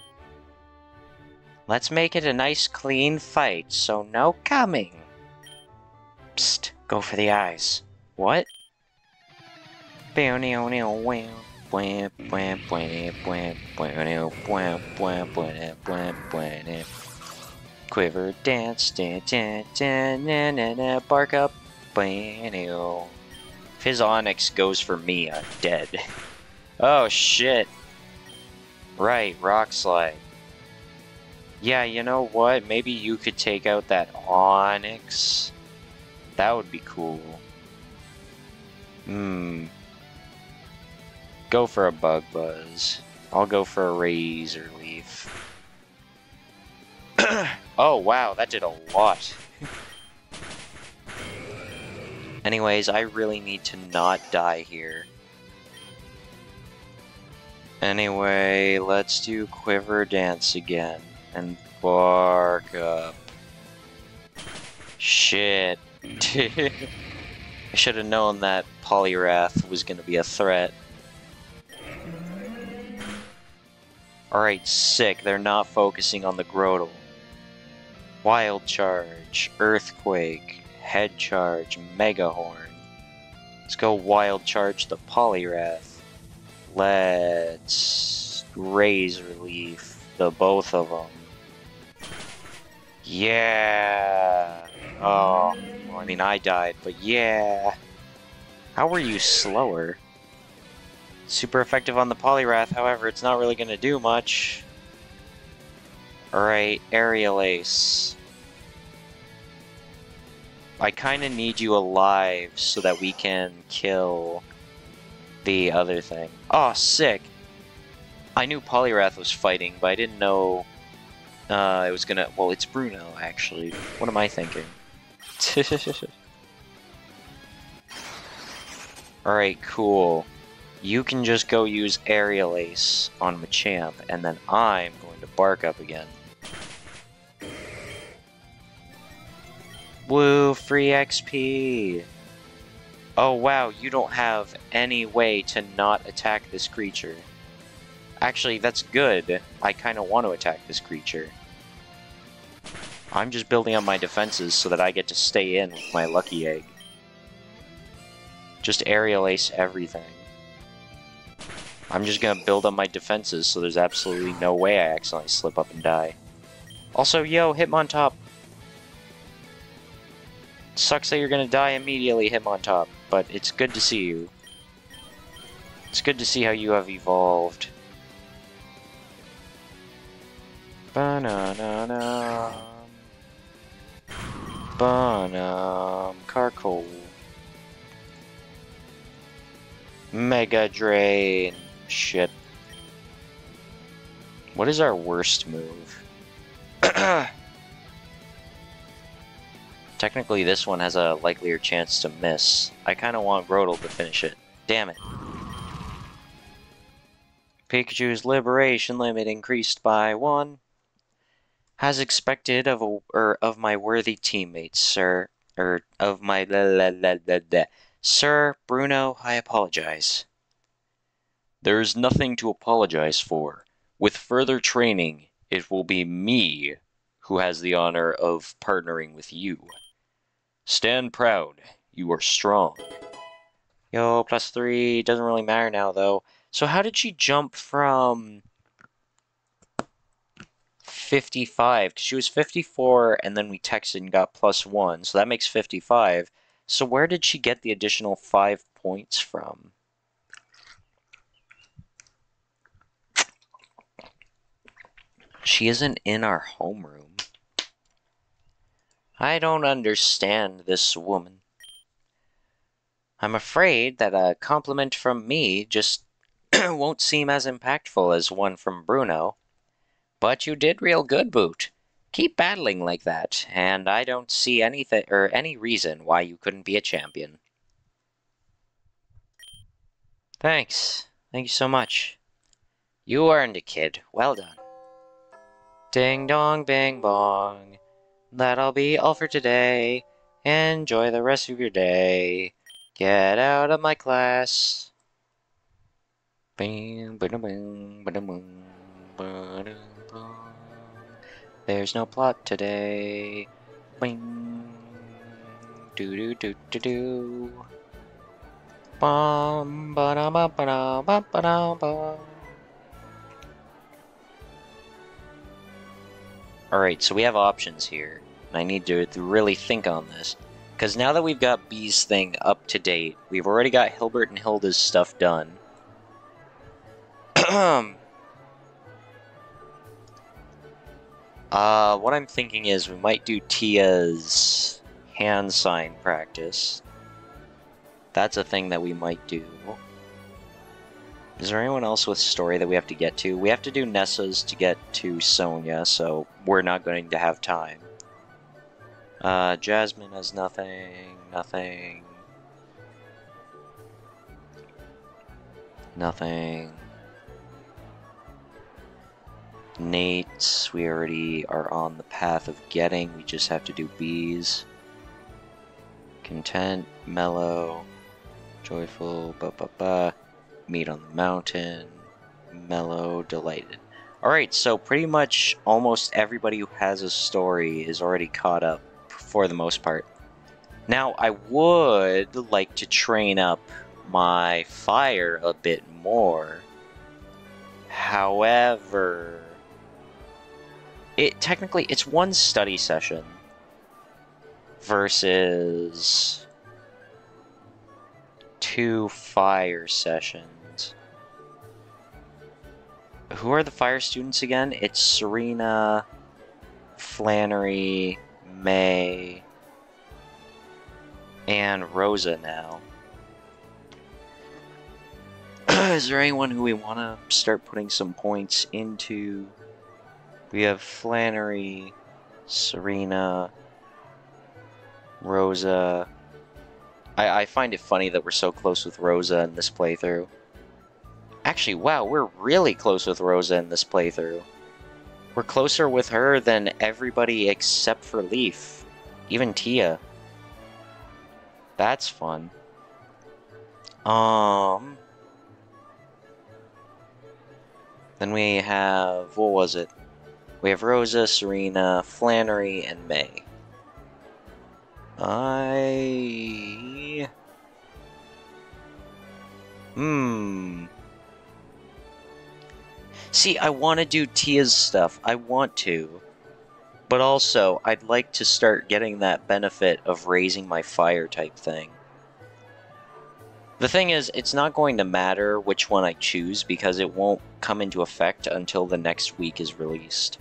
Let's make it a nice clean fight, so no coming. Psst, go for the eyes. What? Quiver, dance, bark up. If his Onyx goes for me, I'm dead. Oh shit. Right, Rock Slide. Yeah, you know what? Maybe you could take out that Onyx. That would be cool. Go for a Bug Buzz. I'll go for a Razor Leaf. Oh, wow, that did a lot. Anyways, I really need to not die here. Anyway, let's do Quiver Dance again. And bark up. Shit. I should have known that Poliwrath was going to be a threat. Alright, sick. They're not focusing on the Grotle. Wild Charge, Earthquake, Head Charge, Mega Horn. Let's go Wild Charge the Poliwrath. Let's Razor Leaf the both of them. Yeah! Oh, well, I mean, I died, but yeah! How were you slower? Super effective on the Poliwrath, however, it's not really going to do much. Alright, Aerial Ace. I kind of need you alive so that we can kill the other thing. Oh, sick! I knew Poliwrath was fighting, but I didn't know it was gonna... Well, it's Bruno, actually. What am I thinking? Alright, cool. You can just go use Aerial Ace on Machamp, and then I'm going to bark up again. Woo, free XP! Oh wow, you don't have any way to not attack this creature. Actually, that's good. I kind of want to attack this creature. I'm just building up my defenses so that I get to stay in with my Lucky Egg. Just Aerial Ace everything. I'm just gonna build up my defenses so there's absolutely no way I accidentally slip up and die. Also, yo, Hitmontop! Sucks that you're gonna die immediately, Hitmontop, but it's good to see you. It's good to see how you have evolved. Banana. Carcoal. Mega Drain. Shit. What is our worst move? Technically, this one has a likelier chance to miss. I kind of want Grotle to finish it. Damn it. Pikachu's liberation limit increased by 1. As expected of my worthy teammates, sir. Of my Sir Bruno, I apologize. There's nothing to apologize for. With further training, it will be me who has the honor of partnering with you. Stand proud. You are strong. Yo, +3. Doesn't really matter now, though. So how did she jump from 55? Because she was 54, and then we texted and got +1, so that makes 55. So where did she get the additional 5 points from? She isn't in our homeroom. I don't understand this woman. I'm afraid that a compliment from me just won't seem as impactful as one from Bruno. But you did real good, Boot. Keep battling like that, and I don't see anything or any reason why you couldn't be a champion. Thanks. Thank you so much. You earned it, kid. Well done. Ding dong, bing bong. That'll be all for today. Enjoy the rest of your day. Get out of my class. Bing, ba-dum, bing, ba-dum, bing, ba-dum, bong. There's no plot today. Bing. Do do do do do. Bum ba da ba ba da ba ba da ba. Alright, so we have options here. And I need to really think on this. Because now that we've got B's thing up to date, we've already got Hilbert and Hilda's stuff done. What I'm thinking is we might do Tia's hand sign practice. That's a thing that we might do. Is there anyone else with story that we have to get to? We have to do Nessa's to get to Sonia, so we're not going to have time. Jasmine has nothing, nothing. Nothing. Nate, we already are on the path of getting, we just have to do B's. Content, mellow, joyful, meet on the mountain, mellow, delighted. Alright, so pretty much almost everybody who has a story is already caught up, for the most part. Now, I would like to train up my fire a bit more. However, technically, it's one study session versus 2 fire sessions. Who are the fire students again? It's Serena, Flannery, May, and Rosa now. Is there anyone who we want to start putting some points into? We have Flannery, Serena, Rosa. I find it funny that we're so close with Rosa in this playthrough. Actually, wow, we're really close with Rosa in this playthrough. We're closer with her than everybody except for Leaf. Even Tia. That's fun. Then we have, what was it? We have Rosa, Serena, Flannery, and May. See, I want to do Tia's stuff. I want to. But also, I'd like to start getting that benefit of raising my fire type thing. The thing is, it's not going to matter which one I choose because it won't come into effect until the next week is released.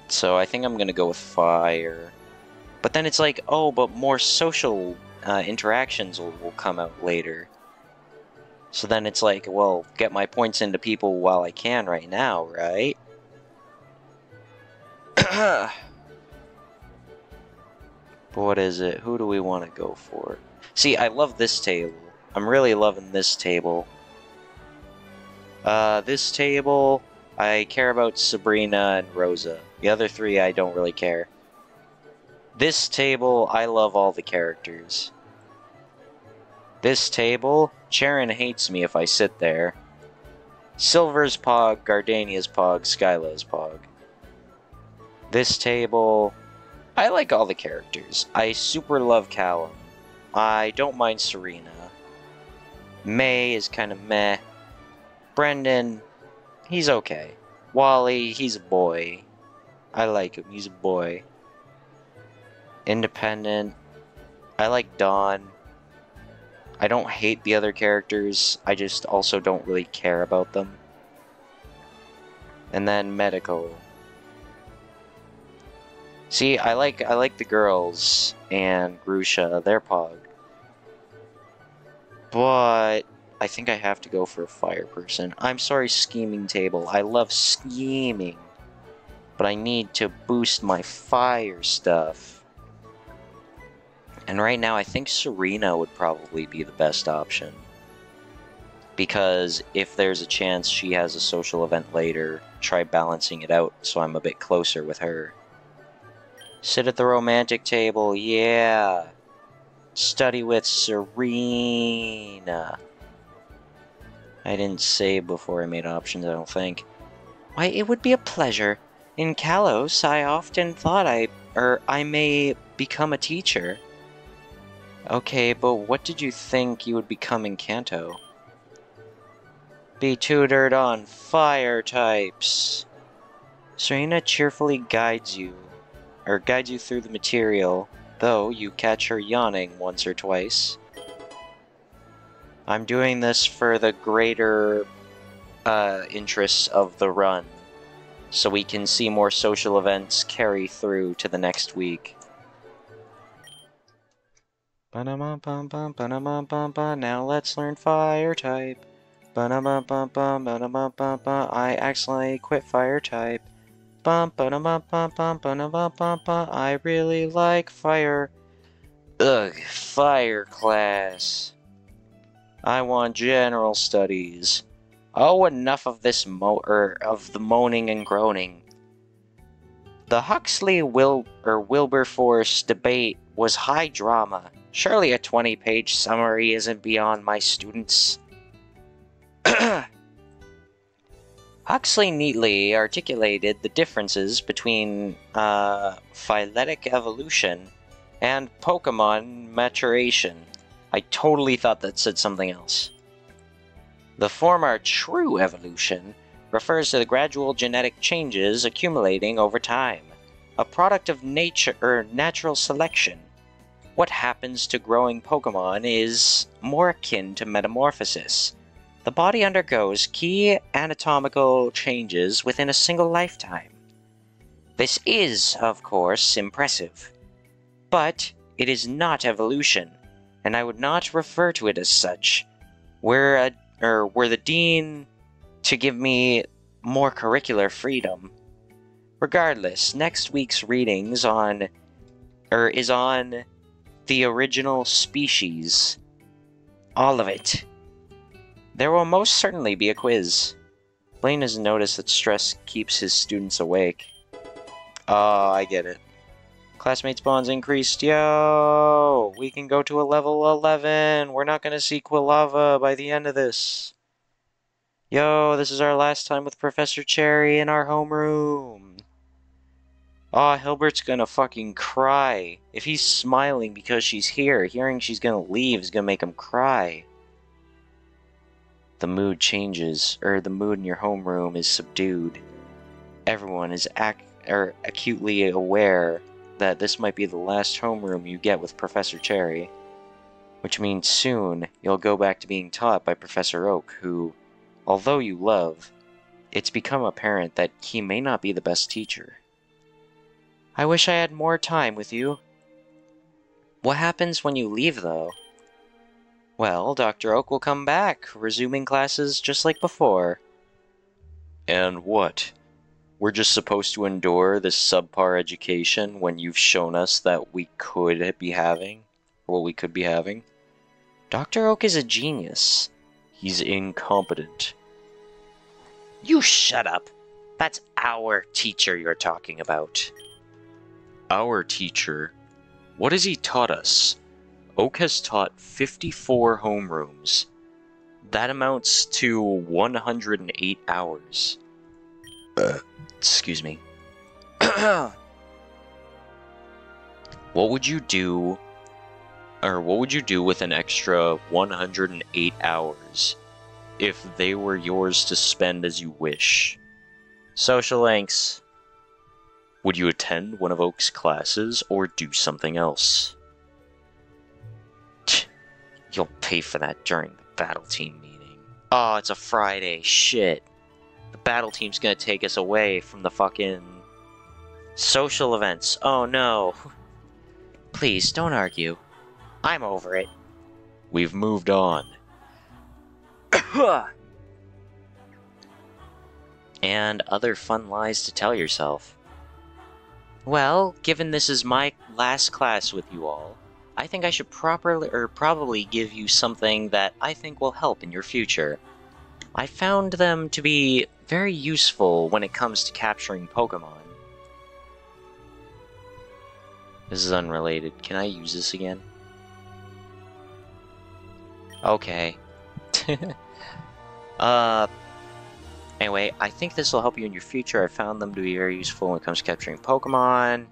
So I think I'm going to go with fire. But then it's like, oh, but more social interactions will come out later. So then it's like, well, get my points into people while I can right now, right? But what is it? Who do we want to go for? See, I love this table. I'm really loving this table. This table, I care about Sabrina and Rosa. The other three, I don't really care. This table, I love all the characters. This table, Charon hates me if I sit there. Silver's Pog, Gardenia's Pog, Skyla's Pog. This table, I like all the characters. I super love Callum. I don't mind Serena. May is kind of meh. Brendan, he's okay. Wally, he's a boy. I like him, he's a boy. Independent, I like Dawn. I don't hate the other characters, I just also don't really care about them. And then Medical. See, I like the girls and Grusha, they're Pog. But I think I have to go for a fire person. I'm sorry, scheming table. I love scheming. But I need to boost my fire stuff. And right now, I think Serena would probably be the best option. Because if there's a chance she has a social event later, try balancing it out so I'm a bit closer with her. Sit at the romantic table, yeah. Study with Serena. I didn't save before I made options, I don't think. Why, it would be a pleasure. In Kalos, I often thought I may become a teacher. Okay, but what did you think you would become in Kanto? Be tutored on fire types. Serena cheerfully guides you through the material, though you catch her yawning once or twice. I'm doing this for the greater interests of the run, so we can see more social events carry through to the next week. Now let's learn fire type. I accidentally quit fire type. I really like fire. Ugh, fire class. I want general studies. Oh, enough of this of the moaning and groaning. The Huxley-Wilberforce debate was high drama. Surely a 20-page summary isn't beyond my students. Huxley neatly articulated the differences between phyletic evolution and Pokemon maturation. I totally thought that said something else. The former true evolution refers to the gradual genetic changes accumulating over time, a product of natural selection. What happens to growing Pokemon is more akin to metamorphosis. The body undergoes key anatomical changes within a single lifetime. This is, of course, impressive. But it is not evolution, and I would not refer to it as such. Were the dean to give me more curricular freedom. Regardless, next week's readings is on the original species. All of it. There will most certainly be a quiz. Blaine has noticed that stress keeps his students awake. Oh, I get it. Classmates' bonds increased. Yo! We can go to a level 11. We're not going to see Quilava by the end of this. Yo, this is our last time with Professor Cherry in our homeroom. Oh, Hilbert's gonna fucking cry. If he's smiling because she's here, hearing she's gonna leave is gonna make him cry. The mood changes, the mood in your homeroom is subdued. Everyone is acutely aware that this might be the last homeroom you get with Professor Cherry, which means soon you'll go back to being taught by Professor Oak, who, although you love, it's become apparent that he may not be the best teacher. I wish I had more time with you. What happens when you leave, though? Well, Dr. Oak will come back, resuming classes just like before. And what? We're just supposed to endure this subpar education when you've shown us that we could be having, or what we could be having. Dr. Oak is a genius. He's incompetent. You shut up. That's our teacher you're talking about. Our teacher? What has he taught us? Oak has taught 54 homerooms. That amounts to 108 hours. Excuse me. What would you do with an extra 108 hours if they were yours to spend as you wish? Social links. Would you attend one of Oak's classes or do something else? You'll pay for that during the battle team meeting. Oh, it's a Friday. Shit. The battle team's gonna take us away from the fucking social events. Oh no. Please, don't argue. I'm over it. We've moved on. And other fun lies to tell yourself. Well, given this is my last class with you all, I think I should probably give you something that I think will help in your future. I found them to be very useful when it comes to capturing Pokemon. This is unrelated. Can I use this again? Okay. Anyway, I think this will help you in your future. I found them to be very useful when it comes to capturing Pokemon.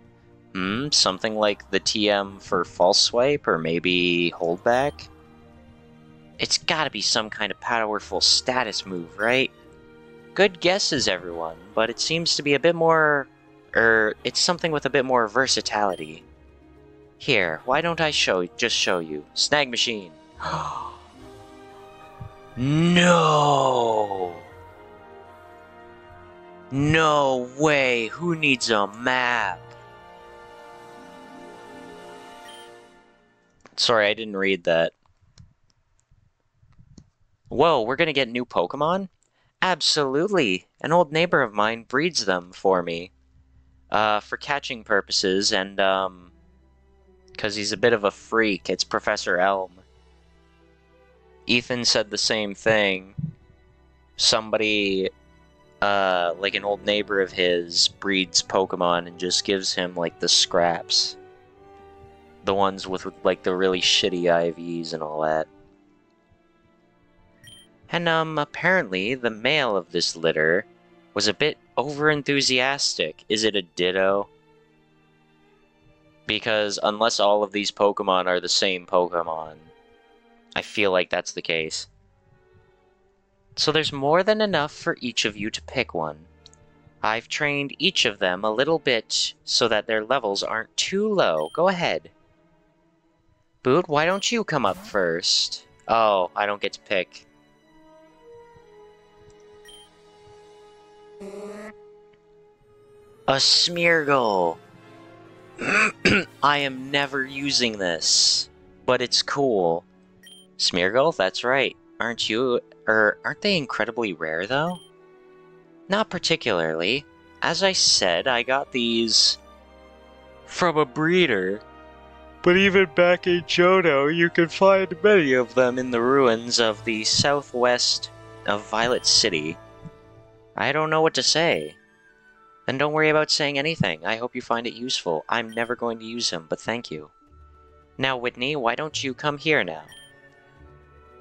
Something like the TM for False Swipe, or maybe Holdback? It's gotta be some kind of powerful status move, right? Good guesses, everyone, but it seems to be a bit more... it's something with a bit more versatility. Here, why don't I just show you? Snag Machine. No! No way! Who needs a map? Sorry, I didn't read that. Whoa, we're gonna get new Pokemon? Absolutely! An old neighbor of mine breeds them for me. For catching purposes, and, because he's a bit of a freak. It's Professor Elm. Ethan said the same thing. Somebody, like an old neighbor of his, breeds Pokemon and just gives him, like, the scraps. The ones with like, the really shitty IVs and all that. And, apparently, the male of this litter was a bit over-enthusiastic. Is it a Ditto? Because unless all of these Pokemon are the same Pokemon, I feel like that's the case. So there's more than enough for each of you to pick one. I've trained each of them a little bit so that their levels aren't too low. Go ahead. Boot, why don't you come up first? Oh, I don't get to pick. A Smeargle! I am never using this, but it's cool. Smeargle? That's right. Aren't they incredibly rare, though? Not particularly. As I said, I got these from a breeder. But even back in Johto, you can find many of them in the ruins of the southwest of Violet City. I don't know what to say. Then don't worry about saying anything. I hope you find it useful. I'm never going to use him, but thank you. Now, Whitney, why don't you come here now?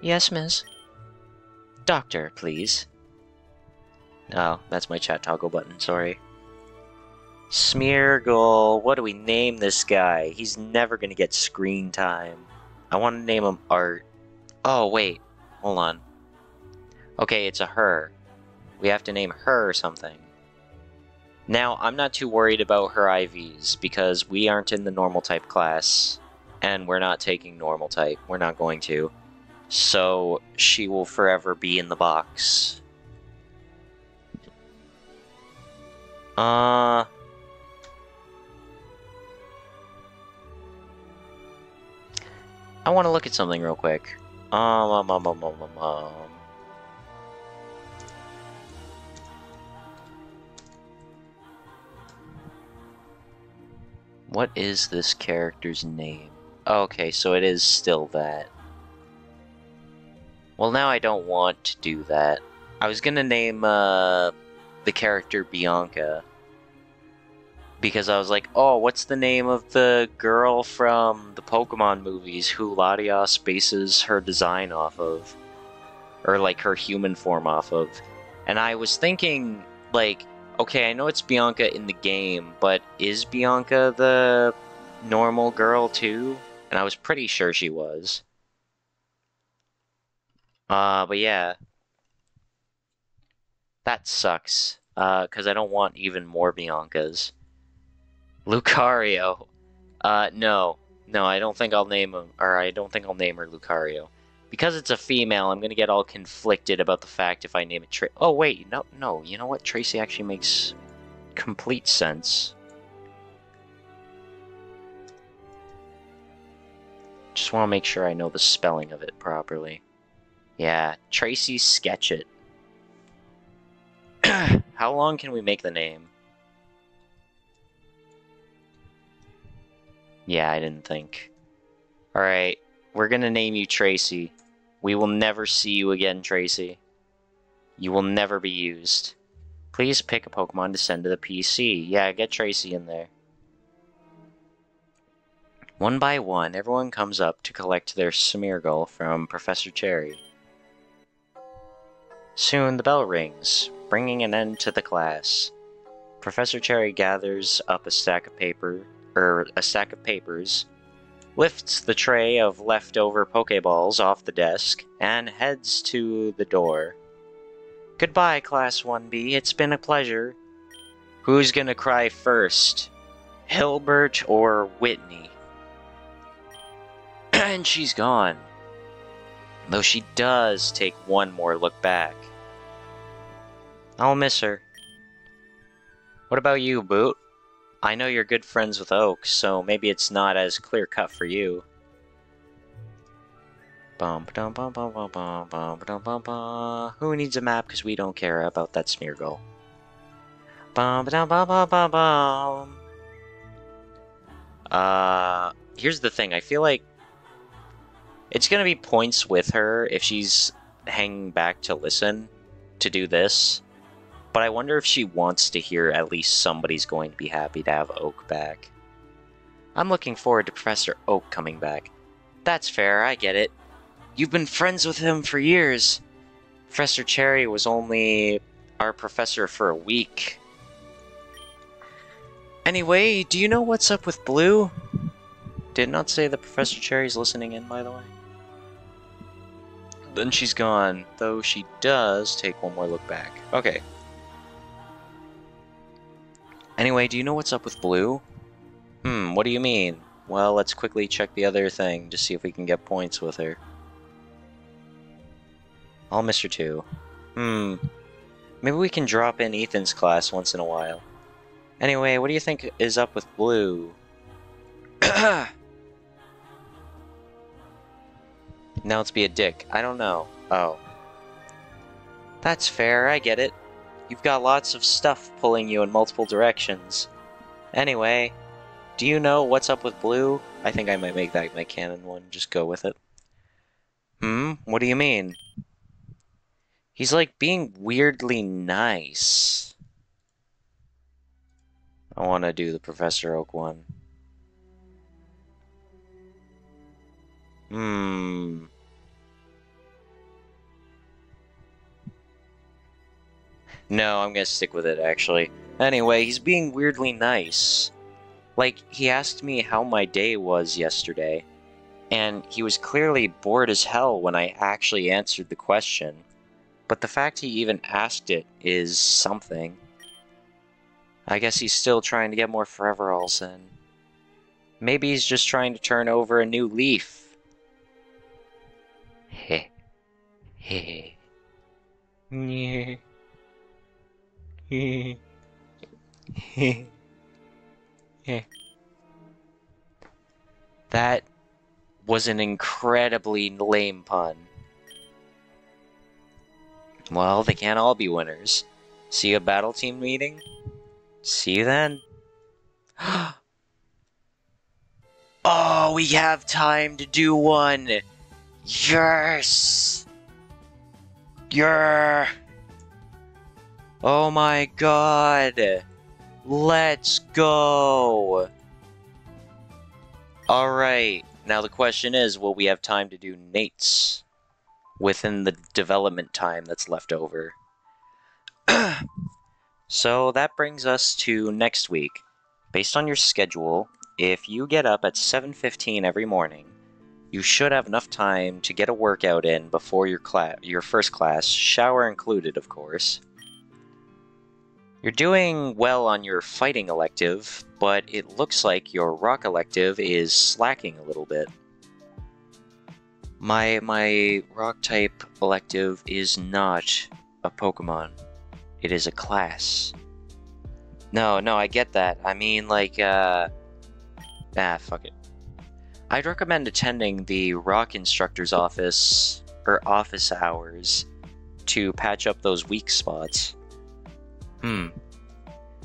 Yes, miss. Doctor, please. Oh, that's my chat toggle button, sorry. Smeargle, what do we name this guy? He's never gonna get screen time. I want to name him Art. Oh, wait. Hold on. Okay, it's a her. We have to name her something. Now, I'm not too worried about her IVs, because we aren't in the normal type class, and we're not taking normal type. We're not going to. So, she will forever be in the box. I want to look at something real quick. What is this character's name? Okay, so it is still that. Well, now I don't want to do that. I was gonna name, the character Bianca. Because I was like, oh, what's the name of the girl from the Pokemon movies who Latios bases her design off of? Or, like, her human form off of? And I was thinking, like, okay, I know it's Bianca in the game, but is Bianca the normal girl too? And I was pretty sure she was. But yeah. That sucks. Because I don't want even more Biancas. Lucario. No. No, I don't think I'll name him, or I don't think I'll name her Lucario. Because it's a female, I'm gonna get all conflicted about the fact if I name it Oh, wait, no, you know what? Tracy actually makes complete sense. Just want to make sure I know the spelling of it properly. Yeah, Tracy Sketchit. How long can we make the name? Yeah, I didn't think. Alright, we're gonna name you Tracy. We will never see you again, Tracy. You will never be used. Please pick a Pokemon to send to the PC. Yeah, get Tracy in there. One by one, everyone comes up to collect their Smeargle from Professor Cherry. Soon the bell rings, bringing an end to the class. Professor Cherry gathers up a stack of papers, lifts the tray of leftover Pokeballs off the desk, and heads to the door. Goodbye, Class 1B. It's been a pleasure. Who's gonna cry first? Hilbert or Whitney? And she's gone. Though she does take one more look back. I'll miss her. What about you, Boot? I know you're good friends with Oak, so maybe it's not as clear-cut for you. Who needs a map because we don't care about that Smeargle? Here's the thing. I feel like it's gonna be points with her if she's hanging back to listen to do this. But I wonder if she wants to hear at least somebody's going to be happy to have Oak back. I'm looking forward to Professor Oak coming back. That's fair, I get it. You've been friends with him for years. Professor Cherry was only our professor for a week. Anyway, do you know what's up with Blue? Did not say that Professor Cherry's listening in, by the way. Then she's gone, though she does take one more look back. Okay. Anyway, do you know what's up with Blue? What do you mean? Well, let's quickly check the other thing to see if we can get points with her. I'll miss her too. Maybe we can drop in Ethan's class once in a while. Anyway, what do you think is up with Blue? Now let's be a dick. I don't know. Oh. That's fair, I get it. You've got lots of stuff pulling you in multiple directions. Anyway, do you know what's up with Blue? I think I might make that my canon one. Just go with it. What do you mean? He's like being weirdly nice. I want to do the Professor Oak one. No, I'm gonna stick with it, actually. Anyway, he's being weirdly nice. Like, he asked me how my day was yesterday, and he was clearly bored as hell when I actually answered the question. But the fact he even asked it is something. I guess he's still trying to get more Foreveralls in. Maybe he's just trying to turn over a new leaf. Heh. Heh. Yeah. That was an incredibly lame pun. Well, they can't all be winners. See you at Battle Team meeting? See you then. Oh, we have time to do one! Yes! Yeah! Oh my god! Let's go! Alright, now the question is, will we have time to do Nate's within the development time that's left over? So that brings us to next week. Based on your schedule, if you get up at 7:15 every morning, you should have enough time to get a workout in before your first class, shower included, of course. You're doing well on your fighting elective, but it looks like your rock elective is slacking a little bit. My rock type elective is not a Pokemon. It is a class. No, I get that. I mean, like, fuck it. I'd recommend attending the rock instructor's office, or office hours, to patch up those weak spots.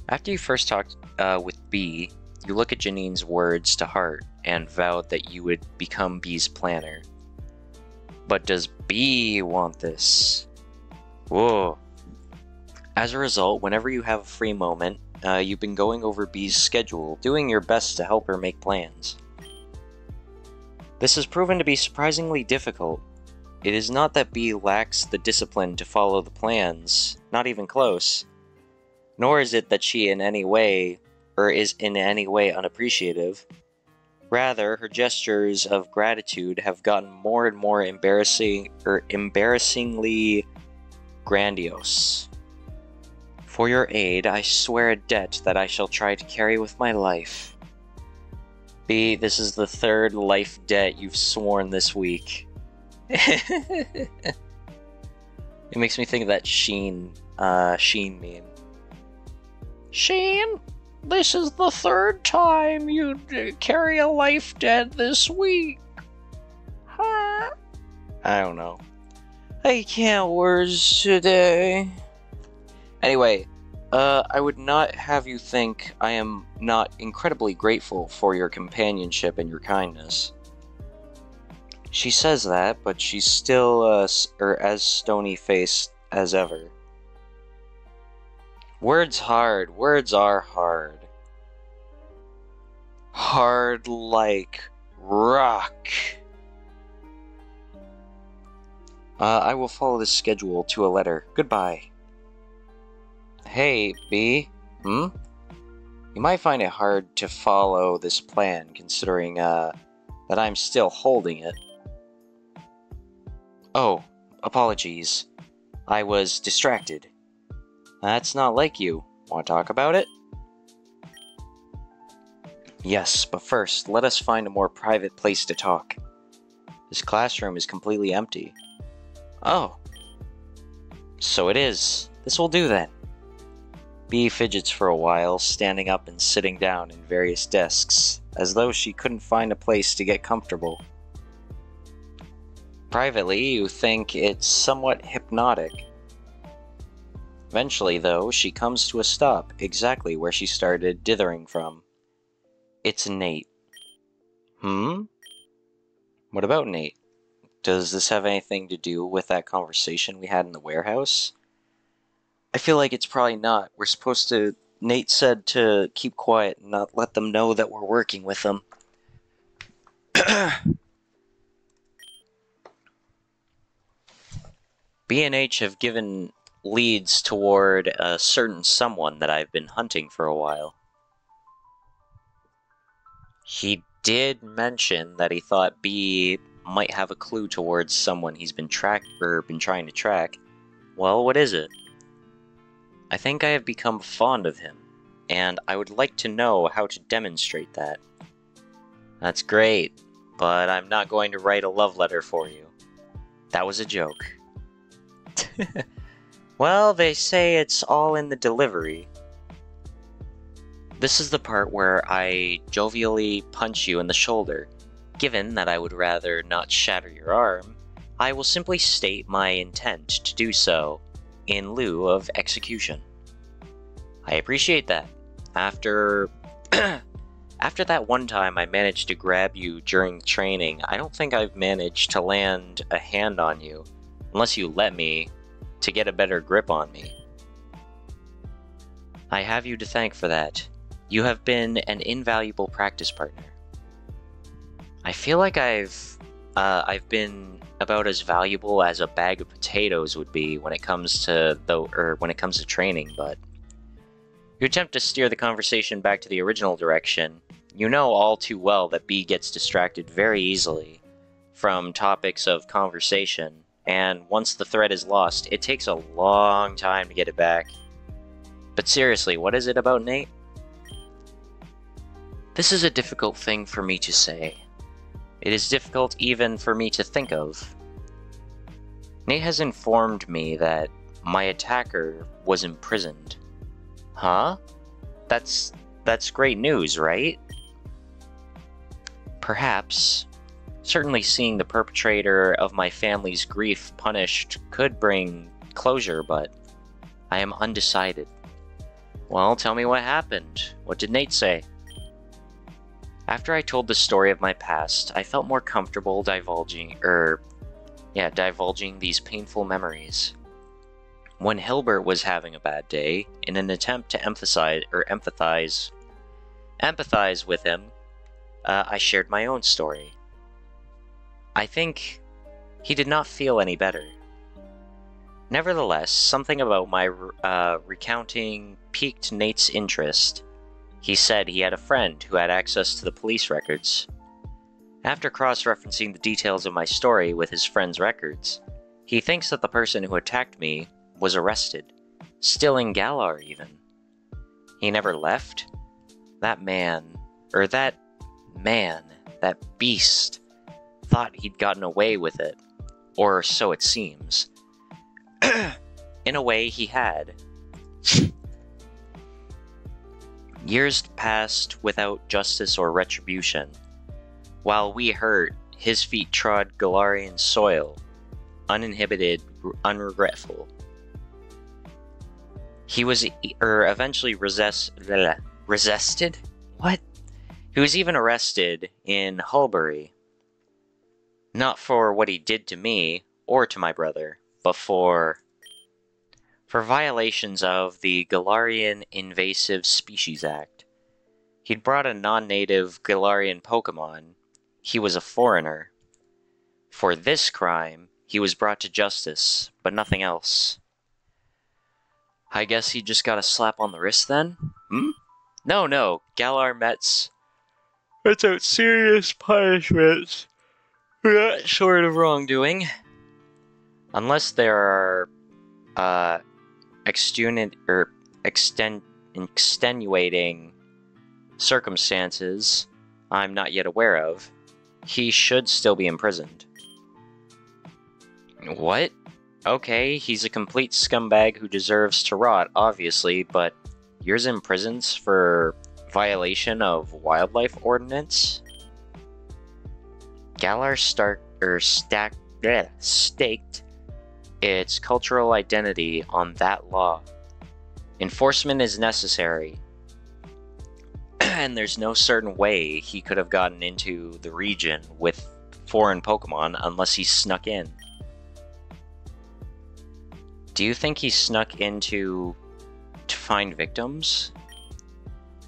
After you first talked with B, you look at Janine's words to heart and vowed that you would become B's planner. But does B want this? Whoa. As a result, whenever you have a free moment, you've been going over B's schedule, doing your best to help her make plans. This has proven to be surprisingly difficult. It is not that B lacks the discipline to follow the plans, not even close. Nor is it that she in any way, or is in any way unappreciative. Rather, her gestures of gratitude have gotten more and more embarrassingly grandiose. For your aid, I swear a debt that I shall try to carry with my life. B, this is the third life debt you've sworn this week. It makes me think of that Sheen meme. Sheen, this is the third time you'd carry a life debt this week. Huh? I don't know. I can't words today. Anyway, I would not have you think I am not incredibly grateful for your companionship and your kindness. She says that, but she's still as stony-faced as ever. Words are hard. Hard like rock. I will follow this schedule to a letter. Goodbye. Hey, B. You might find it hard to follow this plan, considering, that I'm still holding it. Oh, apologies. I was distracted. That's not like you. Want to talk about it? Yes, but first, let us find a more private place to talk. This classroom is completely empty. Oh. So it is. This will do then. B fidgets for a while, standing up and sitting down in various desks, as though she couldn't find a place to get comfortable. Privately, you think it's somewhat hypnotic. Eventually, though, she comes to a stop exactly where she started dithering from. It's Nate. What about Nate? Does this have anything to do with that conversation we had in the warehouse? I feel like it's probably not. We're supposed to... Nate said to keep quiet and not let them know that we're working with them. B&H have given leads toward a certain someone that I've been hunting for a while. He did mention that he thought B might have a clue towards someone he's been trying to track. Well, what is it? I think I have become fond of him, and I would like to know how to demonstrate that. That's great, but I'm not going to write a love letter for you. That was a joke. Well, they say it's all in the delivery. This is the part where I jovially punch you in the shoulder. Given that I would rather not shatter your arm, I will simply state my intent to do so in lieu of execution. I appreciate that. After After that one time I managed to grab you during training, I don't think I've managed to land a hand on you, unless you let me, to get a better grip on me. I have you to thank for that. You have been an invaluable practice partner. I feel like I've been about as valuable as a bag of potatoes would be when it comes to training, but you attempt to steer the conversation back to the original direction. You know all too well that B gets distracted very easily from topics of conversation, and once the thread is lost, it takes a long time to get it back. But seriously, what is it about Nate? This is a difficult thing for me to say. It is difficult even for me to think of. Nate has informed me that my attacker was imprisoned. Huh? That's great news, right? Perhaps. Certainly seeing the perpetrator of my family's grief punished could bring closure, but I am undecided. Well, tell me what happened. What did Nate say? After I told the story of my past, I felt more comfortable divulging these painful memories. When Hilbert was having a bad day, in an attempt to empathize with him, I shared my own story. I think he did not feel any better. Nevertheless, something about my recounting piqued Nate's interest. He said he had a friend who had access to the police records. After cross-referencing the details of my story with his friend's records, he thinks that the person who attacked me was arrested, still in Galar even. He never left? That beast, thought he'd gotten away with it, or so it seems. In a way, he had. Years passed without justice or retribution. While we hurt, his feet trod Galarian soil, uninhibited, unregretful. He was eventually resisted? What? He was even arrested in Hulbury. Not for what he did to me, or to my brother, but for violations of the Galarian Invasive Species Act. He'd brought a non-native Galarian Pokemon. He was a foreigner. For this crime, he was brought to justice, but nothing else. I guess he just got a slap on the wrist then? No, Galar Mets out serious punishments for that sort of wrongdoing. Unless there are, extenuating circumstances I'm not yet aware of, he should still be imprisoned. What? Okay, he's a complete scumbag who deserves to rot, obviously, but years in prison for violation of wildlife ordinance? Galar staked its cultural identity on that law. Enforcement is necessary, and there's no certain way he could have gotten into the region with foreign Pokemon unless he snuck in. Do you think he snuck in to find victims?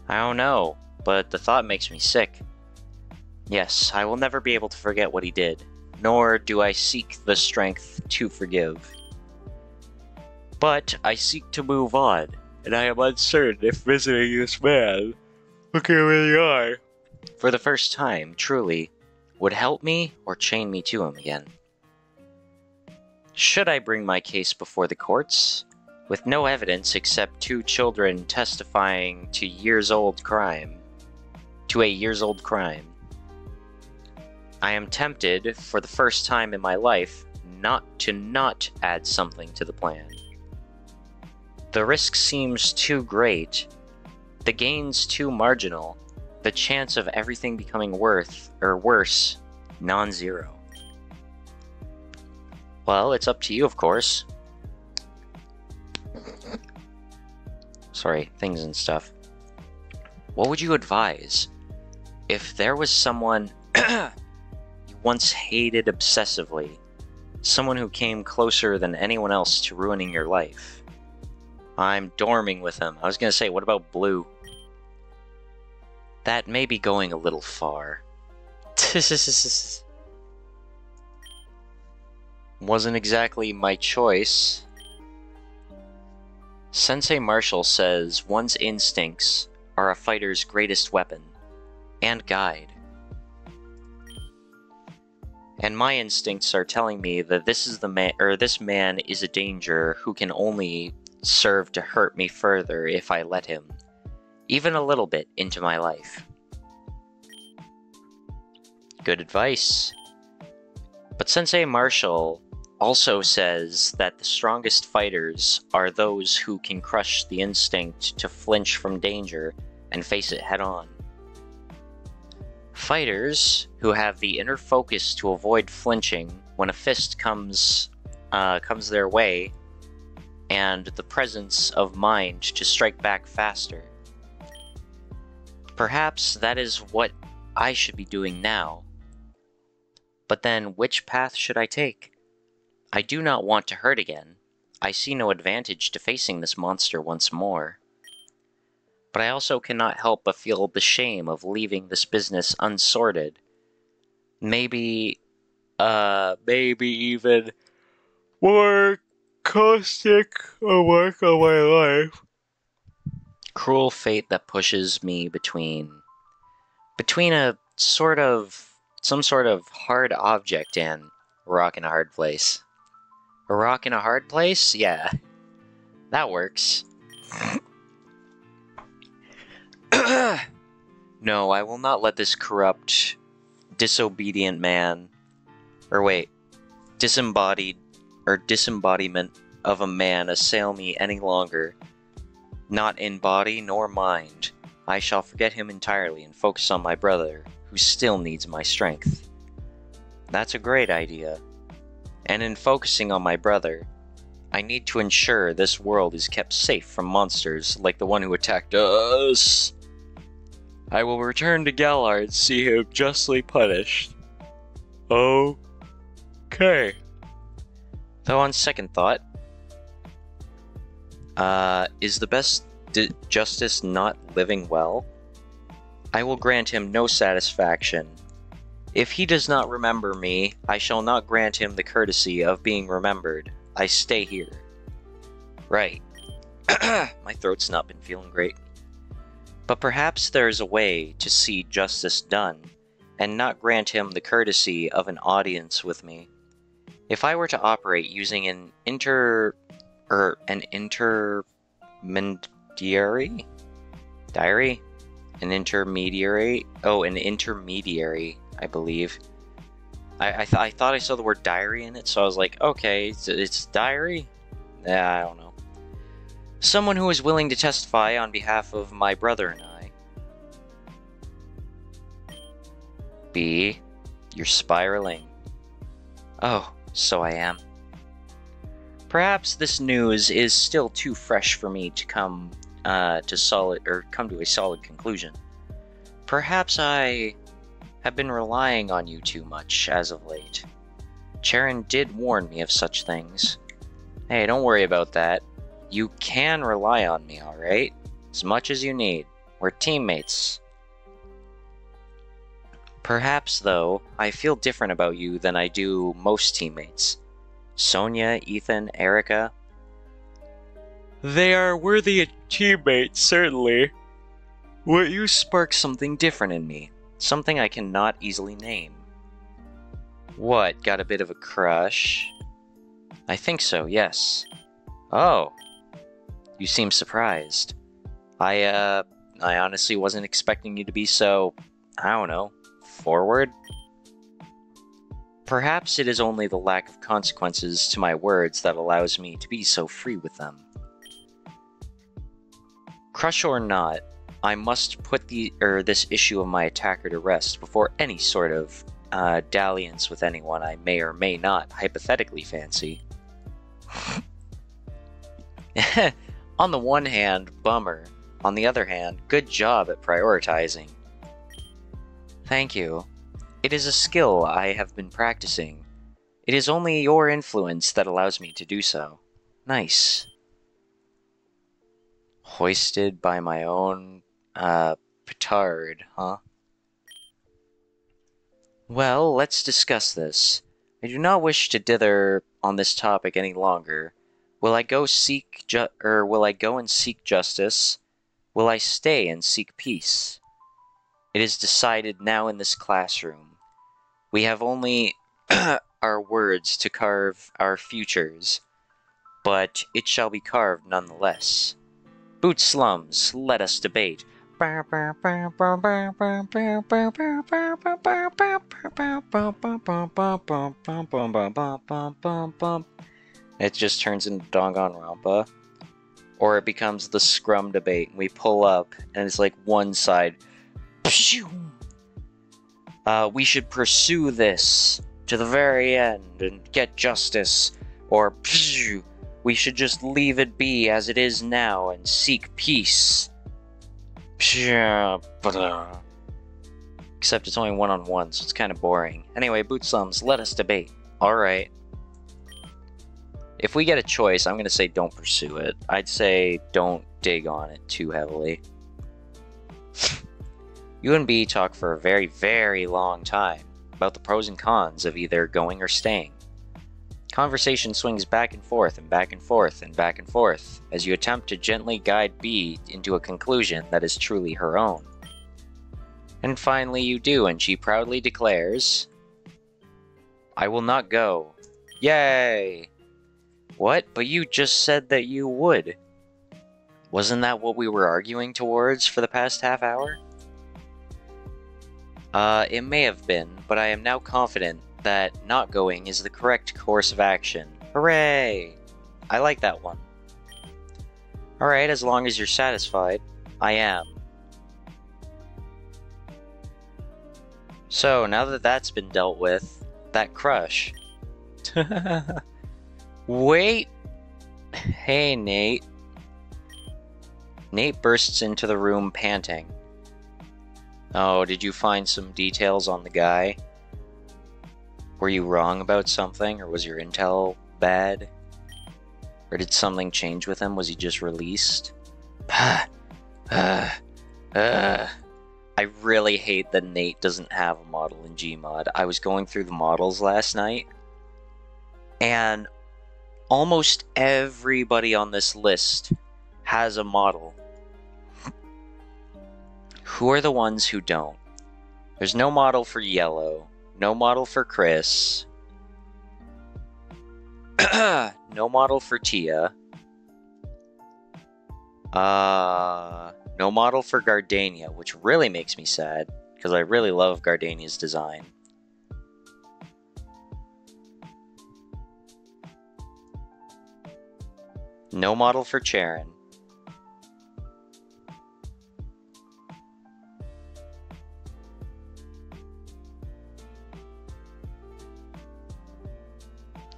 I don't know, but the thought makes me sick. Yes, I will never be able to forget what he did, nor do I seek the strength to forgive. But I seek to move on, and I am uncertain if visiting this man, looking where you are, for the first time, truly, would help me or chain me to him again. Should I bring my case before the courts, with no evidence except 2 children testifying to a years-old crime? I am tempted, for the first time in my life, not add something to the plan. The risk seems too great, the gains too marginal, the chance of everything becoming worse, non-zero. Well, it's up to you, of course. Sorry, things and stuff. What would you advise? If there was someone you once hated obsessively, someone who came closer than anyone else to ruining your life. I'm dorming with him. I was gonna say, what about Blue? That may be going a little far. Wasn't exactly my choice. Sensei Marshall says one's instincts are a fighter's greatest weapon and guide. And my instincts are telling me that this man is a danger who can only serve to hurt me further if I let him, even a little bit, into my life. Good advice. But Sensei Marshall also says that the strongest fighters are those who can crush the instinct to flinch from danger and face it head on. Fighters who have the inner focus to avoid flinching when a fist comes their way, and the presence of mind to strike back faster. Perhaps that is what I should be doing now. But then, which path should I take? I do not want to hurt again. I see no advantage to facing this monster once more. But I also cannot help but feel the shame of leaving this business unsorted. Maybe even more caustic a work of my life. Cruel fate that pushes me between some sort of hard object and a rock in a hard place. A rock in a hard place? Yeah, that works. No, I will not let this corrupt, disobedient man, disembodiment of a man assail me any longer. Not in body nor mind. I shall forget him entirely and focus on my brother, who still needs my strength. That's a great idea. And in focusing on my brother, I need to ensure this world is kept safe from monsters like the one who attacked us. I will return to Galar and see him justly punished. Okay. Though on second thought, is the best justice not living well? I will grant him no satisfaction. If he does not remember me, I shall not grant him the courtesy of being remembered. I stay here. Right. My throat's not been feeling great. But perhaps there is a way to see justice done, and not grant him the courtesy of an audience with me. If I were to operate using an intermediary? Diary? An intermediary? Oh, an intermediary, I believe. I thought I saw the word diary in it, so I was like, okay, it's diary? Yeah, I don't know. Someone who is willing to testify on behalf of my brother and I. B, you're spiraling. Oh, so I am. Perhaps this news is still too fresh for me to come to a solid conclusion. Perhaps I have been relying on you too much as of late. Charon did warn me of such things. Hey, don't worry about that. You can rely on me, alright? As much as you need. We're teammates. Perhaps, though, I feel different about you than I do most teammates. Sonia, Ethan, Erica. They are worthy teammates, certainly. But you spark something different in me. Something I cannot easily name. What, got a bit of a crush? I think so, yes. Oh. You seem surprised. I honestly wasn't expecting you to be so, I don't know, forward? Perhaps it is only the lack of consequences to my words that allows me to be so free with them. Crush or not, I must put this issue of my attacker to rest before any sort of dalliance with anyone I may or may not hypothetically fancy. On the one hand, bummer. On the other hand, good job at prioritizing. Thank you. It is a skill I have been practicing. It is only your influence that allows me to do so. Nice. Hoisted by my own, petard, huh? Well, let's discuss this. I do not wish to dither on this topic any longer. Will I go will I go and seek justice? Will I stay and seek peace? It is decided now in this classroom. We have only our words to carve our futures, but it shall be carved nonetheless. Boot slums, let us debate. It just turns into Danganronpa. Or it becomes the scrum debate. We pull up, and it's like one side. We should pursue this to the very end and get justice. Or we should just leave it be as it is now and seek peace. Except it's only one-on-one, so it's kind of boring. Anyway, Bootsums, let us debate. Alright. If we get a choice, I'm going to say don't pursue it. I'd say don't dig on it too heavily. You and B talk for a very, very long time about the pros and cons of either going or staying. Conversation swings back and forth and back and forth and back and forth as you attempt to gently guide B into a conclusion that is truly her own. And finally you do, and she proudly declares, I will not go. Yay! What? But you just said that you would. Wasn't that what we were arguing towards for the past half hour? It may have been, but I am now confident that not going is the correct course of action. Hooray! I like that one. Alright, as long as you're satisfied. I am. So, now that that's been dealt with, that crush. Wait! Hey, Nate. Nate bursts into the room panting. Oh, did you find some details on the guy? Were you wrong about something, or was your intel bad? Or did something change with him? Was he just released? I really hate that Nate doesn't have a model in Gmod. I was going through the models last night, and almost everybody on this list has a model. Who are the ones who don't? There's no model for Yellow. No model for Chris. No model for Tia. No model for Gardania, which really makes me sad, because I really love Gardania's design. No model for Charon.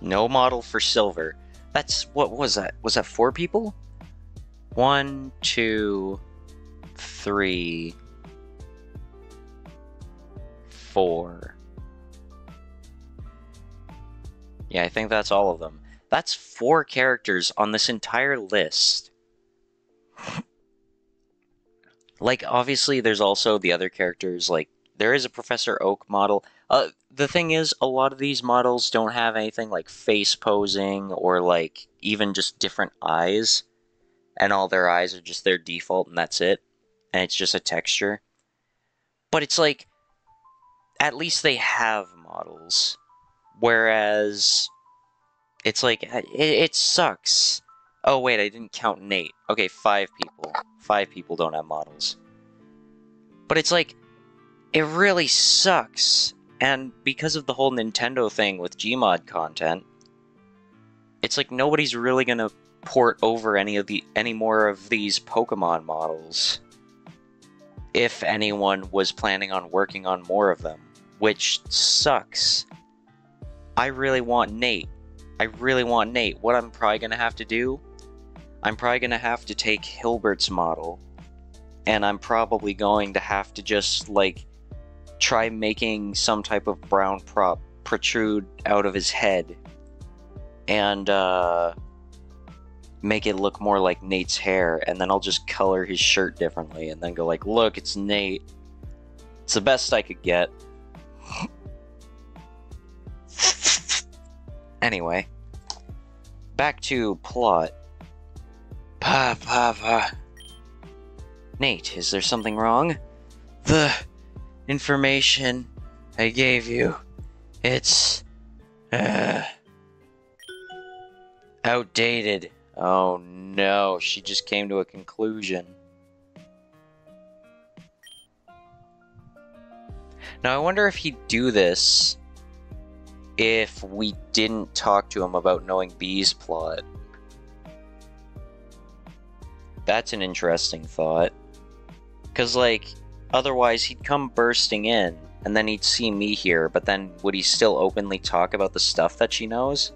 No model for Silver. That's, what was that? Was that 4 people? 1, 2, 3, 4. Yeah, I think that's all of them. That's 4 characters on this entire list. Like, obviously, there's also the other characters, like, there is a Professor Oak model. The thing is, a lot of these models don't have anything like face posing or, like, even just different eyes. And all their eyes are just their default, and that's it. And it's just a texture. But it's like, at least they have models. Whereas, it's like, it sucks. Oh, wait, I didn't count Nate. Okay, 5 people. 5 people don't have models. But it's like, it really sucks. And because of the whole Nintendo thing with Gmod content, it's like nobody's really gonna port over any more of these Pokemon models. If anyone was planning on working on more of them, which sucks. I really want Nate. I really want Nate. What I'm probably gonna have to do, I'm probably gonna have to take Hilbert's model, and I'm probably going to have to just, like, try making some type of brown prop protrude out of his head and make it look more like Nate's hair, and then I'll just color his shirt differently and then go like, look, it's Nate. It's the best I could get. Anyway, back to plot. Nate, is there something wrong? The information I gave you, it's outdated. Oh no, she just came to a conclusion. Now I wonder if he'd do this if we didn't talk to him about knowing B's plot. That's an interesting thought. Because, like, otherwise he'd come bursting in, and then he'd see me here, but then would he still openly talk about the stuff that she knows?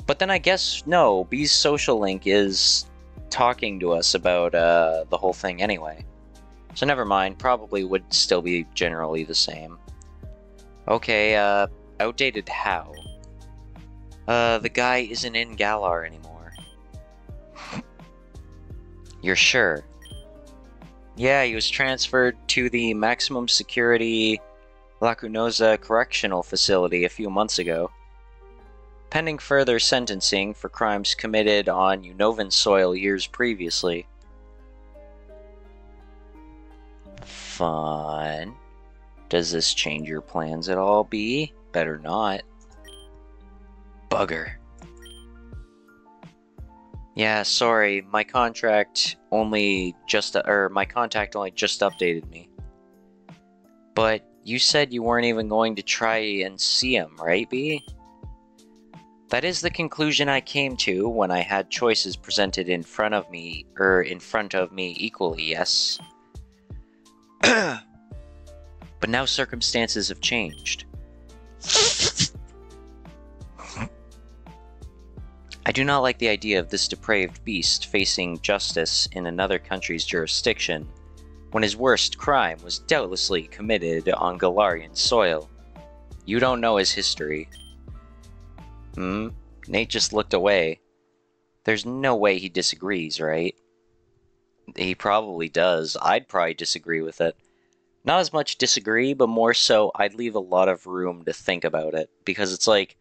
But then I guess, no, B's social link is talking to us about the whole thing anyway. So never mind, probably would still be generally the same. Okay, outdated how? The guy isn't in Galar anymore. You're sure? Yeah, he was transferred to the maximum security Lacunosa Correctional Facility a few months ago, pending further sentencing for crimes committed on Unovan soil years previously. Fun. Does this change your plans at all, B? Better not. Bugger. Yeah, sorry, my contact only just updated me. But you said you weren't even going to try and see him, right, B? That is the conclusion I came to when I had choices presented in front of me equally, yes. But now circumstances have changed. I do not like the idea of this depraved beast facing justice in another country's jurisdiction, when his worst crime was doubtlessly committed on Galarian soil. You don't know his history. Nate just looked away. There's no way he disagrees, right? He probably does. I'd probably disagree with it. Not as much disagree, but more so I'd leave a lot of room to think about it. Because it's like,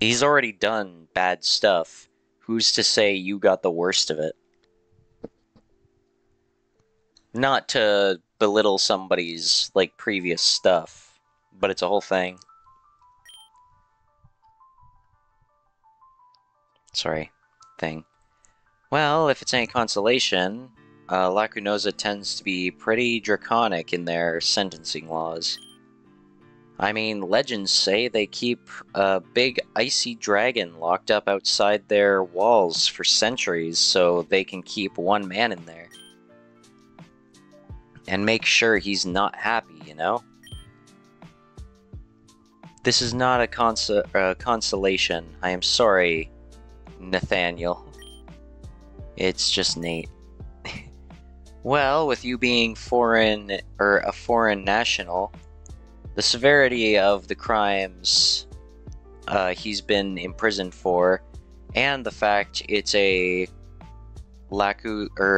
he's already done bad stuff. Who's to say you got the worst of it? Not to belittle somebody's, like, previous stuff, but it's a whole thing. Sorry, thing. Well, if it's any consolation, Lacunosa tends to be pretty draconic in their sentencing laws. I mean, legends say they keep a big icy dragon locked up outside their walls for centuries so they can keep one man in there. And make sure he's not happy, you know? This is not a consolation. I am sorry, Nathaniel. It's just Nate. Well, with you being a foreign national, the severity of the crimes he's been imprisoned for, and the fact it's a Lacunosan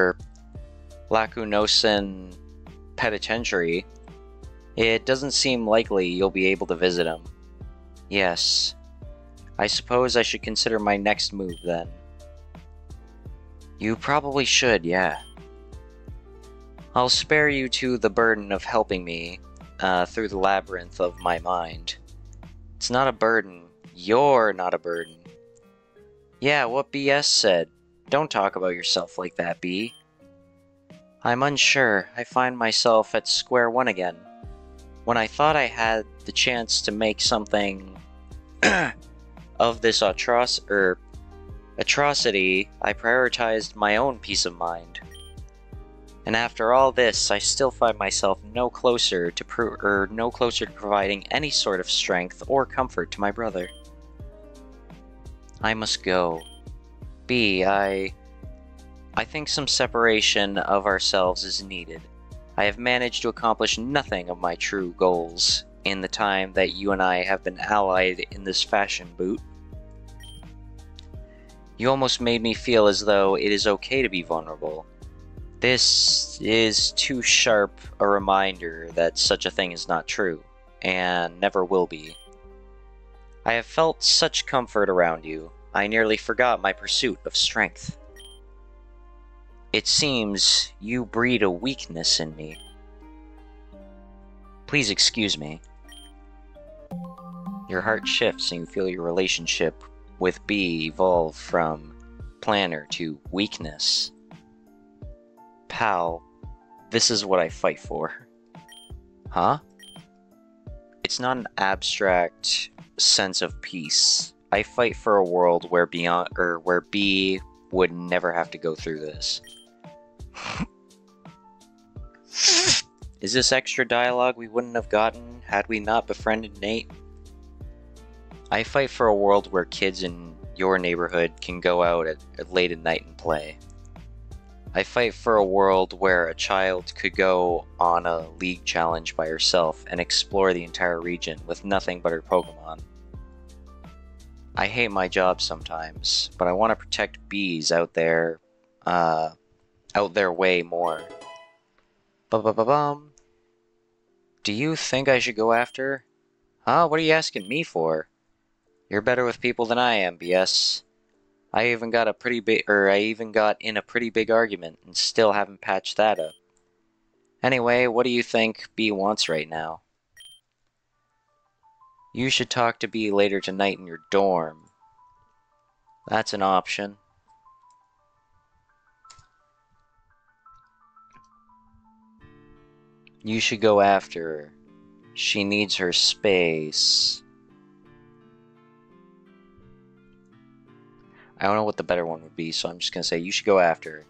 penitentiary, it doesn't seem likely you'll be able to visit him. Yes. I suppose I should consider my next move then. You probably should, yeah. I'll spare you to the burden of helping me through the labyrinth of my mind. It's not a burden. You're not a burden. Yeah, what BS said. Don't talk about yourself like that, B. I'm unsure. I find myself at square one again. When I thought I had the chance to make something of this atrocity, I prioritized my own peace of mind. And after all this, I still find myself no closer to providing any sort of strength or comfort to my brother. I must go. B, I think some separation of ourselves is needed. I have managed to accomplish nothing of my true goals in the time that you and I have been allied in this fashion boot. You almost made me feel as though it is okay to be vulnerable. This is too sharp a reminder that such a thing is not true, and never will be. I have felt such comfort around you, I nearly forgot my pursuit of strength. It seems you breed a weakness in me. Please excuse me. Your heart shifts and you feel your relationship with B evolve from planner to weakness. Pal, this is what I fight for. Huh? It's not an abstract sense of peace. I fight for a world where where B would never have to go through this. Is this extra dialogue we wouldn't have gotten had we not befriended Nate? I fight for a world where kids in your neighborhood can go out at late at night and play. I fight for a world where a child could go on a league challenge by herself and explore the entire region with nothing but her Pokemon. I hate my job sometimes, but I want to protect bees out there way more. Ba-ba-ba-bum. Do you think I should go after her? Huh? What are you asking me for? You're better with people than I am, BS. I even got in a pretty big argument and still haven't patched that up. Anyway, what do you think B wants right now? You should talk to B later tonight in your dorm. That's an option. You should go after her. She needs her space. I don't know what the better one would be, so I'm just gonna say you should go after her.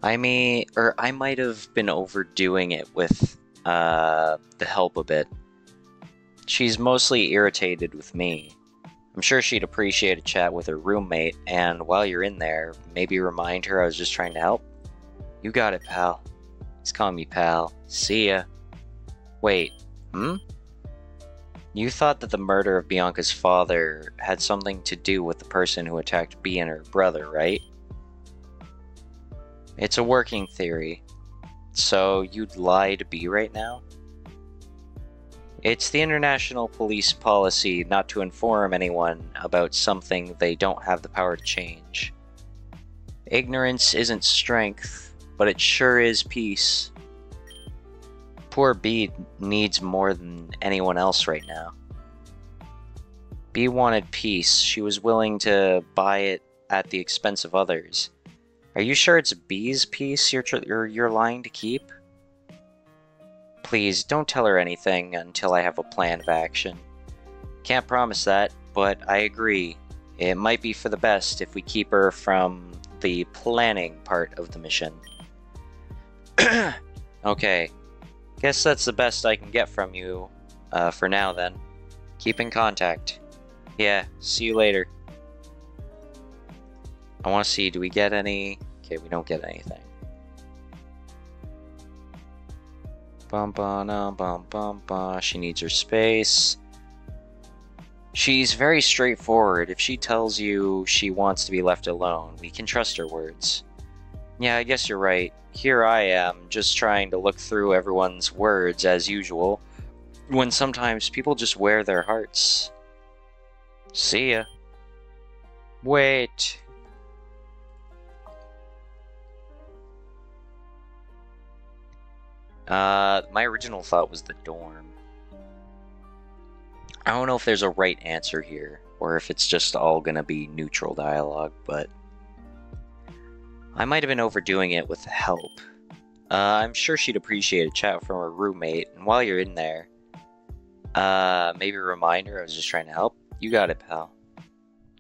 I might have been overdoing it with the help a bit. She's mostly irritated with me. I'm sure she'd appreciate a chat with her roommate, and while you're in there, maybe remind her I was just trying to help. You got it, pal. He's calling me pal. See ya. Wait, You thought that the murder of Bianca's father had something to do with the person who attacked B and her brother, right? It's a working theory. So you'd lie to B right now? It's the international police policy not to inform anyone about something they don't have the power to change. Ignorance isn't strength, but it sure is peace. Poor B needs more than anyone else right now. B wanted peace. She was willing to buy it at the expense of others. Are you sure it's B's peace you're lying to keep? Please, don't tell her anything until I have a plan of action. Can't promise that, but I agree. It might be for the best if we keep her from the planning part of the mission. Okay. Guess that's the best I can get from you, for now then. Keep in contact. Yeah, see you later. I want to see, do we get any? Okay, we don't get anything. Bum bum bum bum bum. She needs her space. She's very straightforward. If she tells you she wants to be left alone, we can trust her words. Yeah, I guess you're right. Here I am, just trying to look through everyone's words as usual, when sometimes people just wear their hearts. See ya. Wait. My original thought was the dorm. I don't know if there's a right answer here, or if it's just all gonna be neutral dialogue, but I might have been overdoing it with help. I'm sure she'd appreciate a chat from her roommate, and while you're in there, maybe a reminder I was just trying to help. You got it, pal.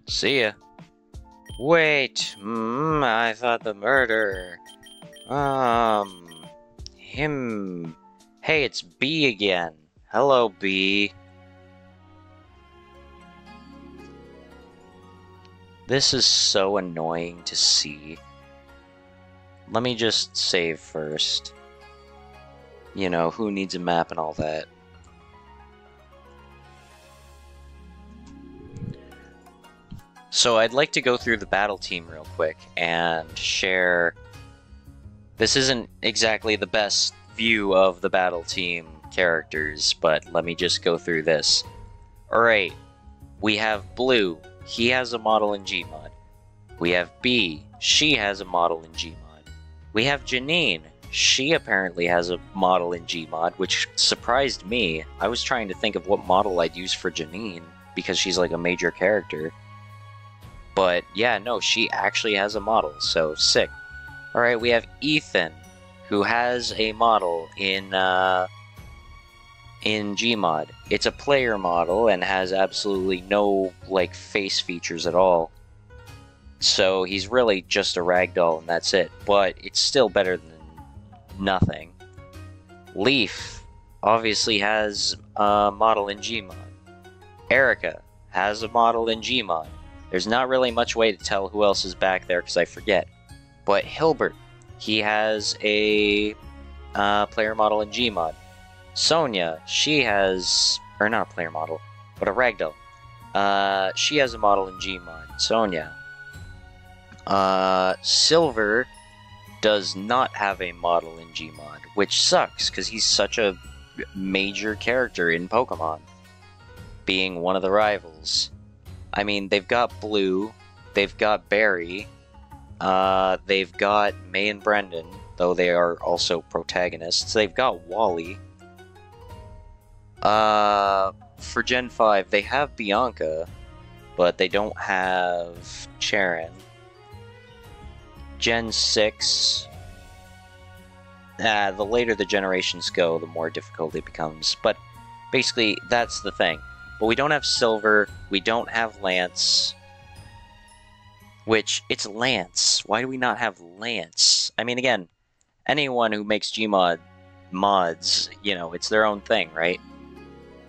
See ya. Wait, I thought the murder. Him. Hey, it's B again. Hello, B. This is so annoying to see. Let me just save first. You know, who needs a map and all that. So I'd like to go through the battle team real quick and share... This isn't exactly the best view of the battle team characters, but let me just go through this. Alright, we have Blue. He has a model in Gmod. We have B. She has a model in Gmod. We have Janine. She apparently has a model in Gmod, which surprised me. I was trying to think of what model I'd use for Janine, because she's like a major character. But yeah, no, she actually has a model, so sick. Alright, we have Ethan, who has a model in Gmod. It's a player model and has absolutely no, like, face features at all. So he's really just a ragdoll and that's it, but it's still better than nothing. Leaf obviously has a model in Gmod. Erica has a model in Gmod. There's not really much way to tell who else is back there because I forget. But Hilbert, he has a player model in Gmod. Sonia, she has... or not a player model, but a ragdoll. She has a model in Gmod. Sonia. Silver does not have a model in Gmod, which sucks, because he's such a major character in Pokemon, being one of the rivals. I mean, they've got Blue, they've got Barry, they've got May and Brendan, though they are also protagonists. They've got Wally. For Gen 5, they have Bianca, but they don't have Charon. Gen 6, the later the generations go, the more difficult it becomes. But basically, that's the thing. But we don't have Silver, we don't have Lance. Which, it's Lance. Why do we not have Lance? I mean, again, anyone who makes Gmod mods, you know, it's their own thing, right?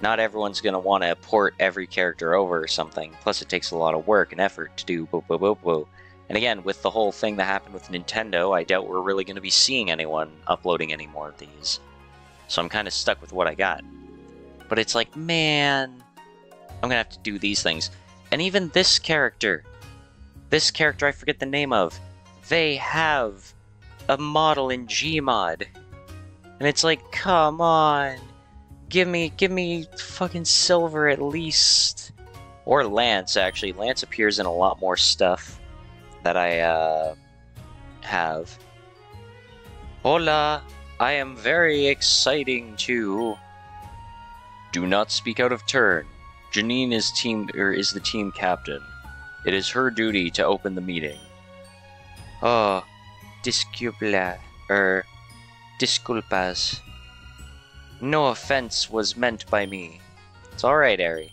Not everyone's going to want to port every character over or something. Plus, it takes a lot of work and effort to do boo boo boo boo. And again, with the whole thing that happened with Nintendo, I doubt we're really going to be seeing anyone uploading any more of these. So I'm kind of stuck with what I got. But it's like, man, I'm going to have to do these things. And even this character I forget the name of, they have a model in Gmod. And it's like, come on. Give me fucking Silver at least. Or Lance, actually. Lance appears in a lot more stuff that I have. Hola, I am very exciting too. Do not speak out of turn. Janine is the team captain. It is her duty to open the meeting. Oh, disculpas. No offense was meant by me. It's alright, Ari.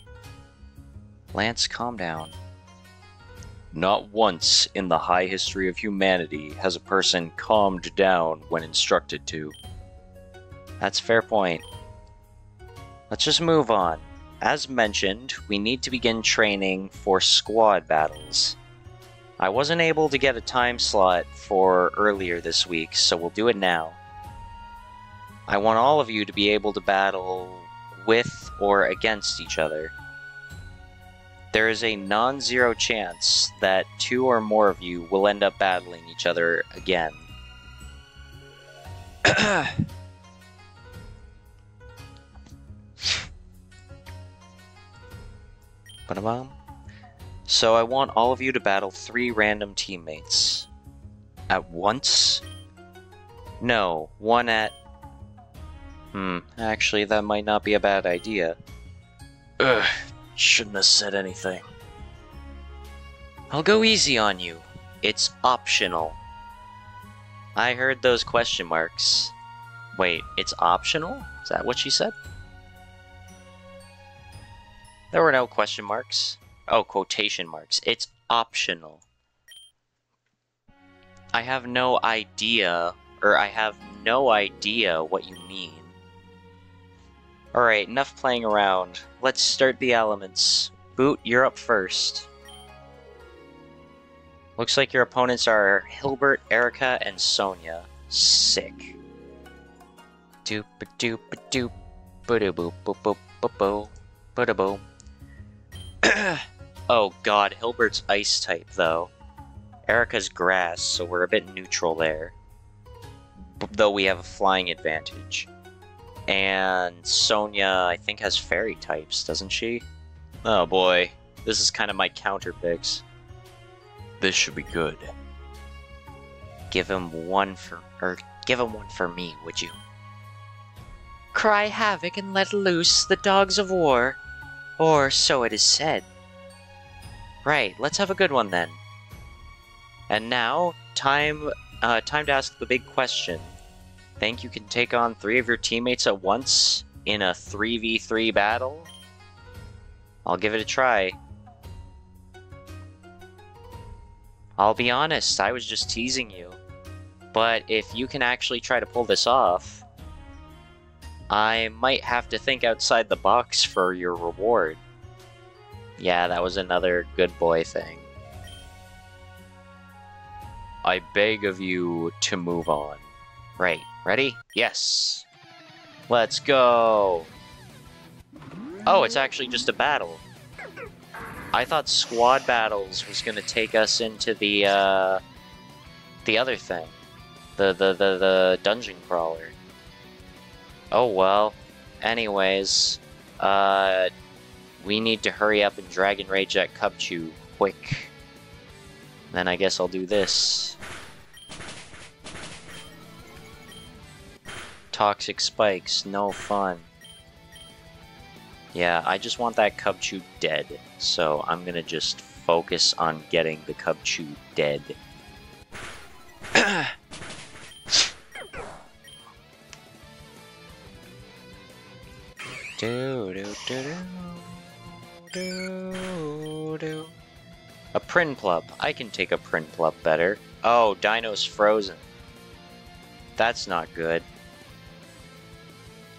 Lance, calm down. Not once in the high history of humanity has a person calmed down when instructed to. That's a fair point. Let's just move on. As mentioned, we need to begin training for squad battles. I wasn't able to get a time slot for earlier this week, so we'll do it now. I want all of you to be able to battle with or against each other. There is a non-zero chance that 2 or more of you will end up battling each other again. So I want all of you to battle 3 random teammates. At once? No, one at... actually that might not be a bad idea. Ugh, shouldn't have said anything. I'll go easy on you. It's optional. I heard those question marks. Wait, it's optional? Is that what she said? There were no question marks. Oh, quotation marks. It's optional. I have no idea what you mean. Alright, enough playing around. Let's start the elements. Boot, you're up first. Looks like your opponents are Hilbert, Erica, and Sonia. Sick. doop a doop a doop. Ba-da boop boop boop boop boop. Ba-da boom. Oh god, Hilbert's ice type though. Erica's grass, so we're a bit neutral there. Though we have a flying advantage. And Sonia, I think, has fairy types, doesn't she? Oh boy, this is kind of my counter picks. This should be good. Give him one for me, would you? Cry havoc and let loose the dogs of war, or so it is said. Right, let's have a good one then. And now, time to ask the big question. Think you can take on 3 of your teammates at once in a 3v3 battle? I'll give it a try. I'll be honest, I was just teasing you. But if you can actually try to pull this off, I might have to think outside the box for your reward. Yeah, that was another good boy thing. I beg of you to move on. Right, ready? Yes! Let's go! Oh, it's actually just a battle. I thought squad battles was gonna take us into the other thing. The dungeon crawler. Oh well. Anyways, we need to hurry up and Dragon Rage at Cubchoo quick. Then I guess I'll do this. Toxic spikes, no fun. Yeah, I just want that Cubchoo dead, so I'm gonna just focus on getting the Cubchoo dead. A Prinplup. I can take a Prinplup better. Oh, Dino's frozen. That's not good.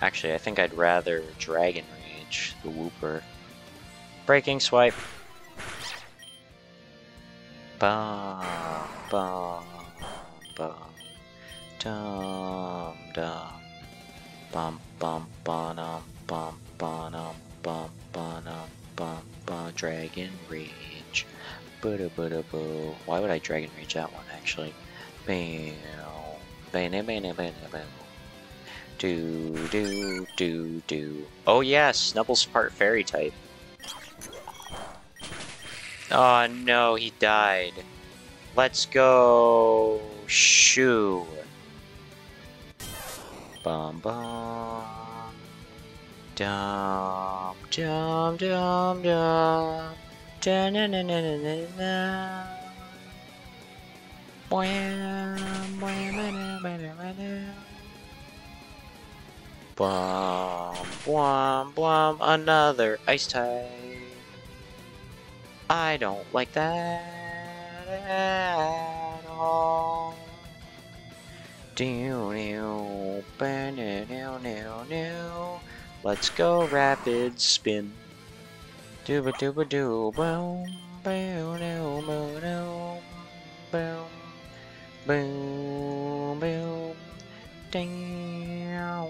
Actually, I think I'd rather Dragon Rage, the Wooper. Breaking Swipe. Bum, bum, bum. Dum, dum. Bum, bum, ba-dum, bum, ba-dum, bum, ba-dum, bum, ba. Dragon Rage. Boo-da-boo-da-boo. Why would I Dragon Rage that one, actually? Bam. Bam-bam-bam-bam-bam. Do. Oh yeah, Snubble's part fairy type. Oh no, he died. Let's go. Shoo. Bum bum. Dum dum dum dum. Da na na na na na na. Bwam bwam ba da ba da. Bwam, bwam, bwam, another ice type. I don't like that at all. Let's go rapid spin. Dooba dooba doo, boom, boom, boom, boom, boom, boom, ding, wow,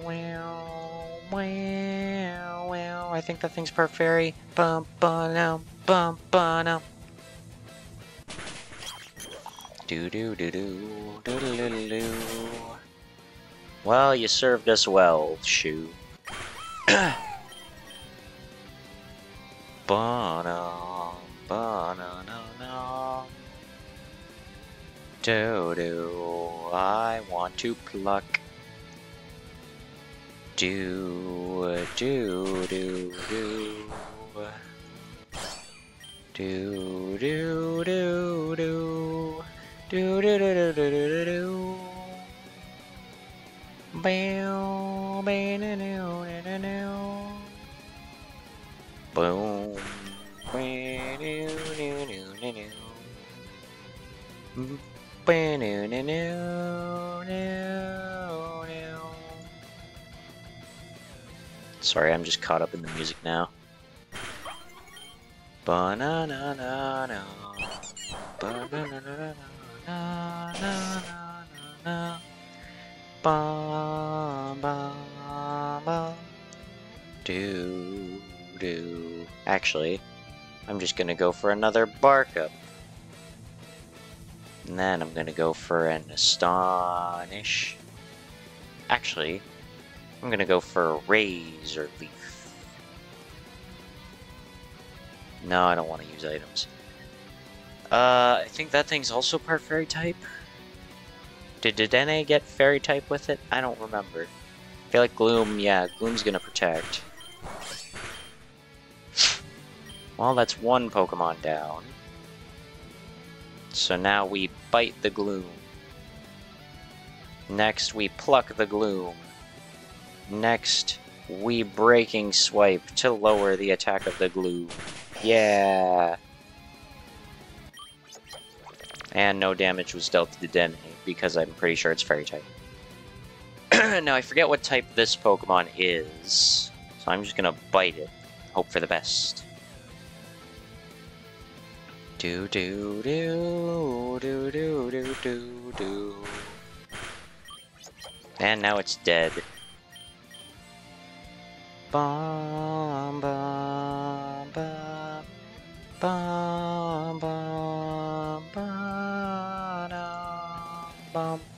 wow, wow. I think that thing's part fairy. Bum, ba-dum, bum, ba-dum. Do-do-do-do. Well, you served us well, Shoo. Ba-dum, ba-dum. Do-do, I want to pluck. Do-do-do-do. Do-do-do-do. Do-do-do-do-do-do-do. Bow, ba-do-do-do-do-do. Boom. Ba-do-do-do-do-do. Ba-do-do-do-do-do. Sorry, I'm just caught up in the music now. Ba-na-na-na-na. Ba-na-na-na-na-na. Ba-ba. do. Actually, I'm just gonna go for another Bark Up. And then I'm gonna go for an Astonish. Actually, I'm gonna go for a Razor Leaf. No, I don't want to use items. I think that thing's also part Fairy type. Did Dedenne get Fairy type with it? I don't remember. I feel like Gloom, yeah, Gloom's gonna protect. Well, that's one Pokemon down. So now we bite the Gloom. Next, we pluck the Gloom. Next, we Breaking Swipe to lower the attack of the Gloom. Yeah! And no damage was dealt to Dedenne, because I'm pretty sure it's Fairy type. Now, I forget what type this Pokemon is, so I'm just gonna bite it. Hope for the best. Do do do do do do do do. And now it's dead. Bum bum bum bum bum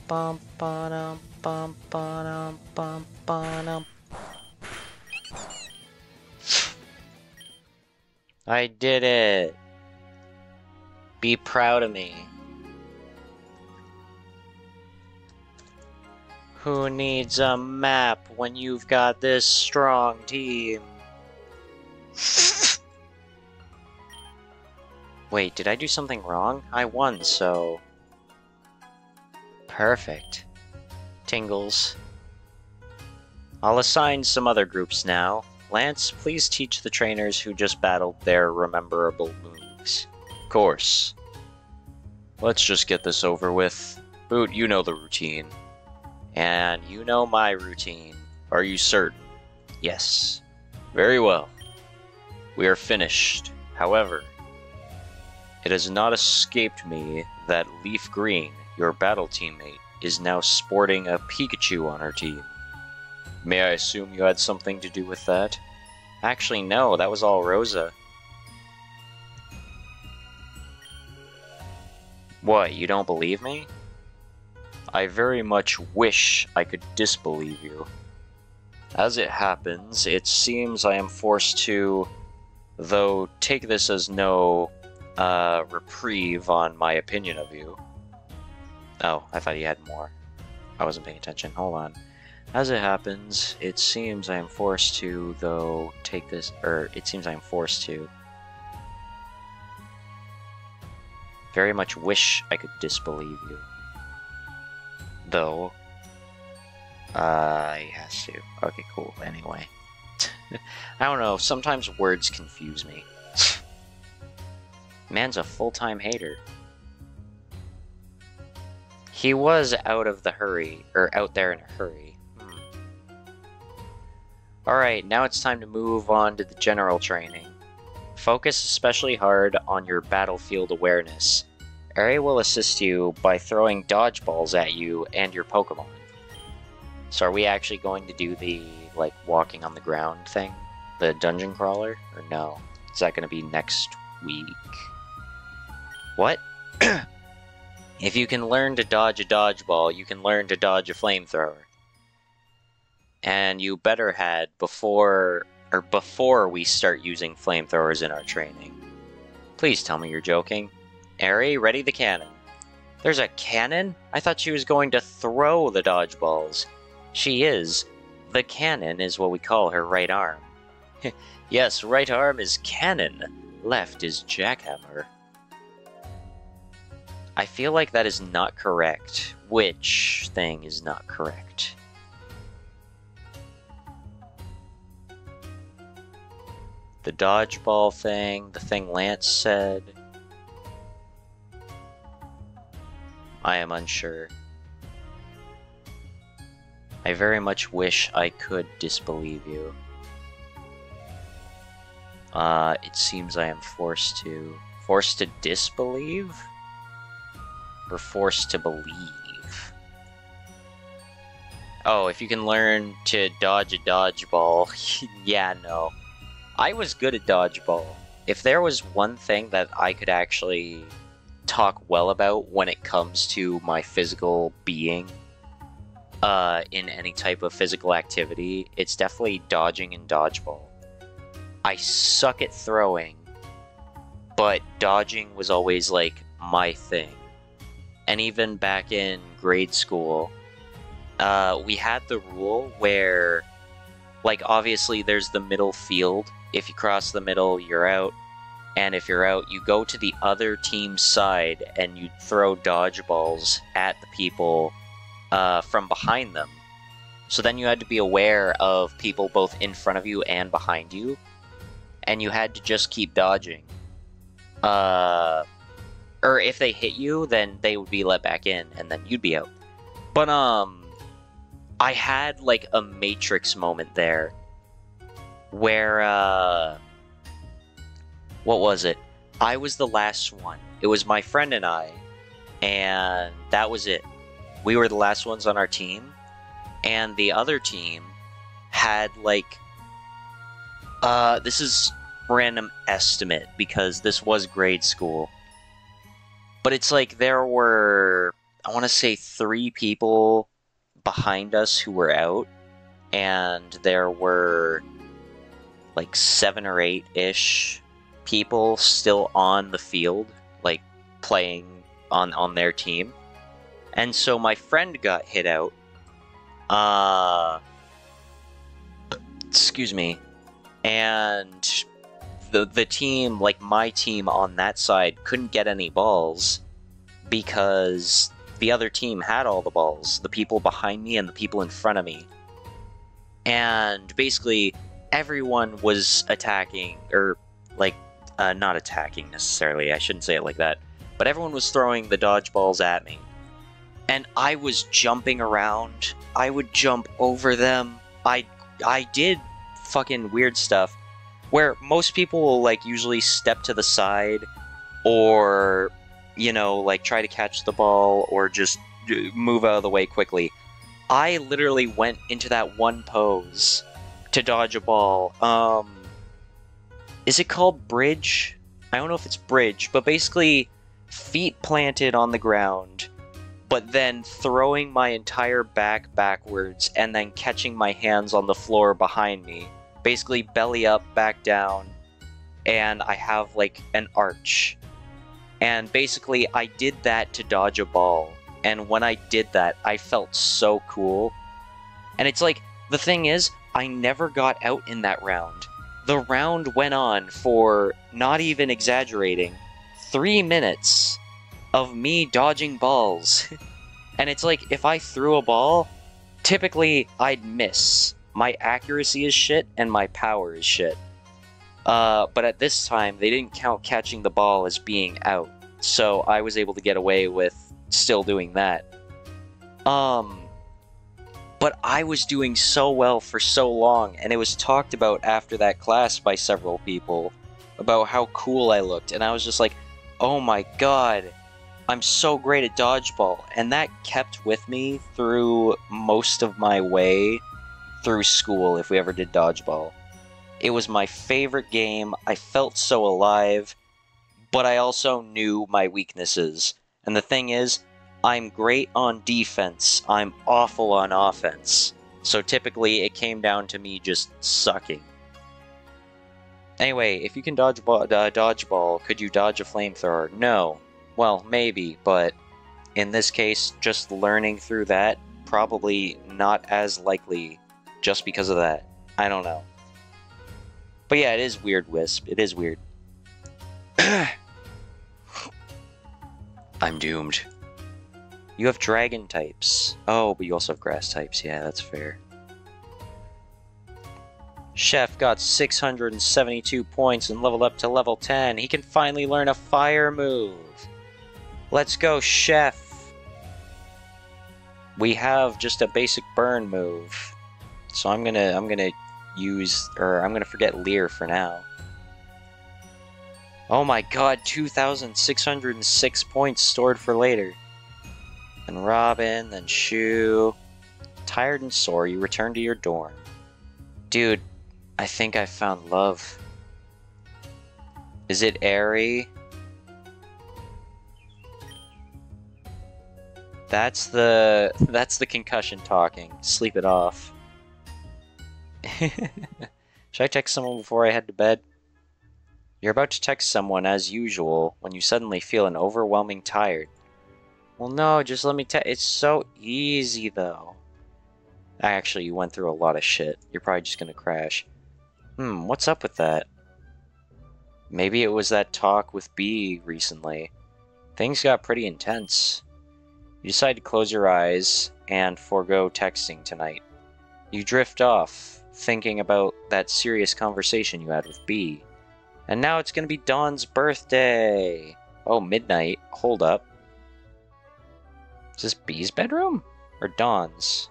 bum bum bum bum bum bum bum. I did it. Be proud of me. Who needs a map when you've got this strong team? Wait, did I do something wrong? I won, so... Perfect. Tingles. I'll assign some other groups now. Lance, please teach the trainers who just battled their rememberable moves. Of course. Let's just get this over with. Boot, you know the routine. And you know my routine. Are you certain? Yes. Very well. We are finished. However, it has not escaped me that Leaf Green, your battle teammate, is now sporting a Pikachu on her team. May I assume you had something to do with that? Actually, no, that was all Rosa. What, you don't believe me? I very much wish I could disbelieve you. As it happens, it seems I am forced to, though take this as no reprieve on my opinion of you. Oh, I thought you had more. I wasn't paying attention. Hold on. As it happens, it seems I am forced to, though take this, it seems I am forced to. Very much wish I could disbelieve you. Though, he has to. Okay, cool. Anyway. I don't know, sometimes words confuse me. Man's a full-time hater. He was out of the hurry, or out there in a hurry. Alright, now it's time to move on to the general training. Focus especially hard on your battlefield awareness. Ari will assist you by throwing dodgeballs at you and your Pokemon. So are we actually going to do the, like, walking on the ground thing? The dungeon crawler? Or no? Is that going to be next week? What? If you can learn to dodge a dodgeball, you can learn to dodge a flamethrower. And you better had before we start using flamethrowers in our training. Please tell me you're joking. Ari, ready the cannon. There's a cannon? I thought she was going to throw the dodgeballs. She is. The cannon is what we call her right arm. Yes, right arm is cannon. Left is jackhammer. I feel like that is not correct. Which thing is not correct? The dodgeball thing, the thing Lance said. I am unsure. I very much wish I could disbelieve you. It seems I am forced to... Forced to disbelieve? Or forced to believe? Oh, if you can learn to dodge a dodgeball, yeah, no. I was good at dodgeball. If there was one thing that I could actually talk well about when it comes to my physical being, in any type of physical activity, it's definitely dodging and dodgeball. I suck at throwing, but dodging was always like my thing. And even back in grade school, we had the rule where, like, obviously there's the middle field. If you cross the middle, you're out. And if you're out, you go to the other team's side and you throw dodgeballs at the people from behind them. So then you had to be aware of people both in front of you and behind you. And you had to just keep dodging. Or if they hit you, then they would be let back in, and then you'd be out. But, I had, like, a Matrix moment there. Where, what was it? I was the last one. It was my friend and I, and that was it. We were the last ones on our team, and the other team had, like, this is random estimate, because this was grade school. But it's like there were, I want to say 3 people behind us who were out, and there were like 7 or 8-ish people still on the field, like playing on their team. And so my friend got hit out. Excuse me. And the team, like my team on that side, couldn't get any balls because the other team had all the balls. The people behind me and the people in front of me. And basically, everyone was attacking, or like, not attacking necessarily, I shouldn't say it like that, but everyone was throwing the dodgeballs at me. And I was jumping around. I would jump over them. I did fucking weird stuff where most people will, like, usually step to the side or, you know, like, try to catch the ball or just move out of the way quickly. I literally went into that one pose to dodge a ball. Is it called bridge? I don't know if it's bridge, but basically feet planted on the ground, but then throwing my entire back backwards and then catching my hands on the floor behind me. Basically belly up, back down, and I have like an arch. And basically I did that to dodge a ball. And when I did that, I felt so cool. And it's like, the thing is, I never got out in that round. The round went on for, not even exaggerating, 3 minutes of me dodging balls. And it's like, if I threw a ball, typically I'd miss. My accuracy is shit, and my power is shit. But at this time, they didn't count catching the ball as being out. So I was able to get away with still doing that. But I was doing so well for so long, and it was talked about after that class by several people about how cool I looked, and I was just like, oh my god, I'm so great at dodgeball. And that kept with me through most of my way through school if we ever did dodgeball. It was my favorite game. I felt so alive, but I also knew my weaknesses. And the thing is, I'm great on defense. I'm awful on offense. So typically, it came down to me just sucking. Anyway, if you can dodgeball, could you dodge a flamethrower? No. Well, maybe, but in this case, just learning through that, probably not as likely just because of that. I don't know. But yeah, it is weird, Wisp. It is weird. I'm doomed. You have dragon types. Oh, but you also have grass types. Yeah, that's fair. Chef got 672 points and leveled up to level 10. He can finally learn a fire move. Let's go, Chef. We have just a basic burn move. So I'm gonna forget Lear for now. Oh my god, 2,606 points stored for later. Then Robin, then Shu, Tired and sore, you return to your dorm. Dude, I think I found love. Is it airy? That's the concussion talking. Sleep it off. Should I text someone before I head to bed? You're about to text someone as usual when you suddenly feel an overwhelming tired. Well, no, just let me text. It's so easy, though. Actually, you went through a lot of shit. You're probably just gonna crash. What's up with that? Maybe it was that talk with B recently. Things got pretty intense. You decide to close your eyes and forego texting tonight. You drift off, thinking about that serious conversation you had with B. And now it's gonna be Dawn's birthday! Oh, midnight. Hold up. Is this B's bedroom? Or Dawn's?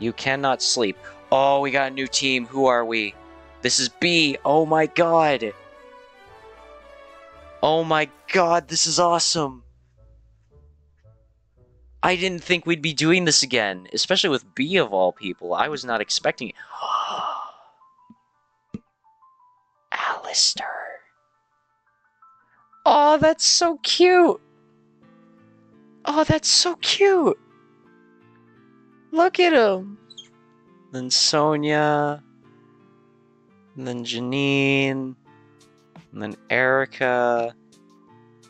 You cannot sleep. Oh, we got a new team. Who are we? This is B. Oh my god! Oh my god, this is awesome! I didn't think we'd be doing this again, especially with B of all people. I was not expecting it. Alistair. Oh, that's so cute! Oh, that's so cute! Look at him! Then Sonia. And then Janine. And then Erica.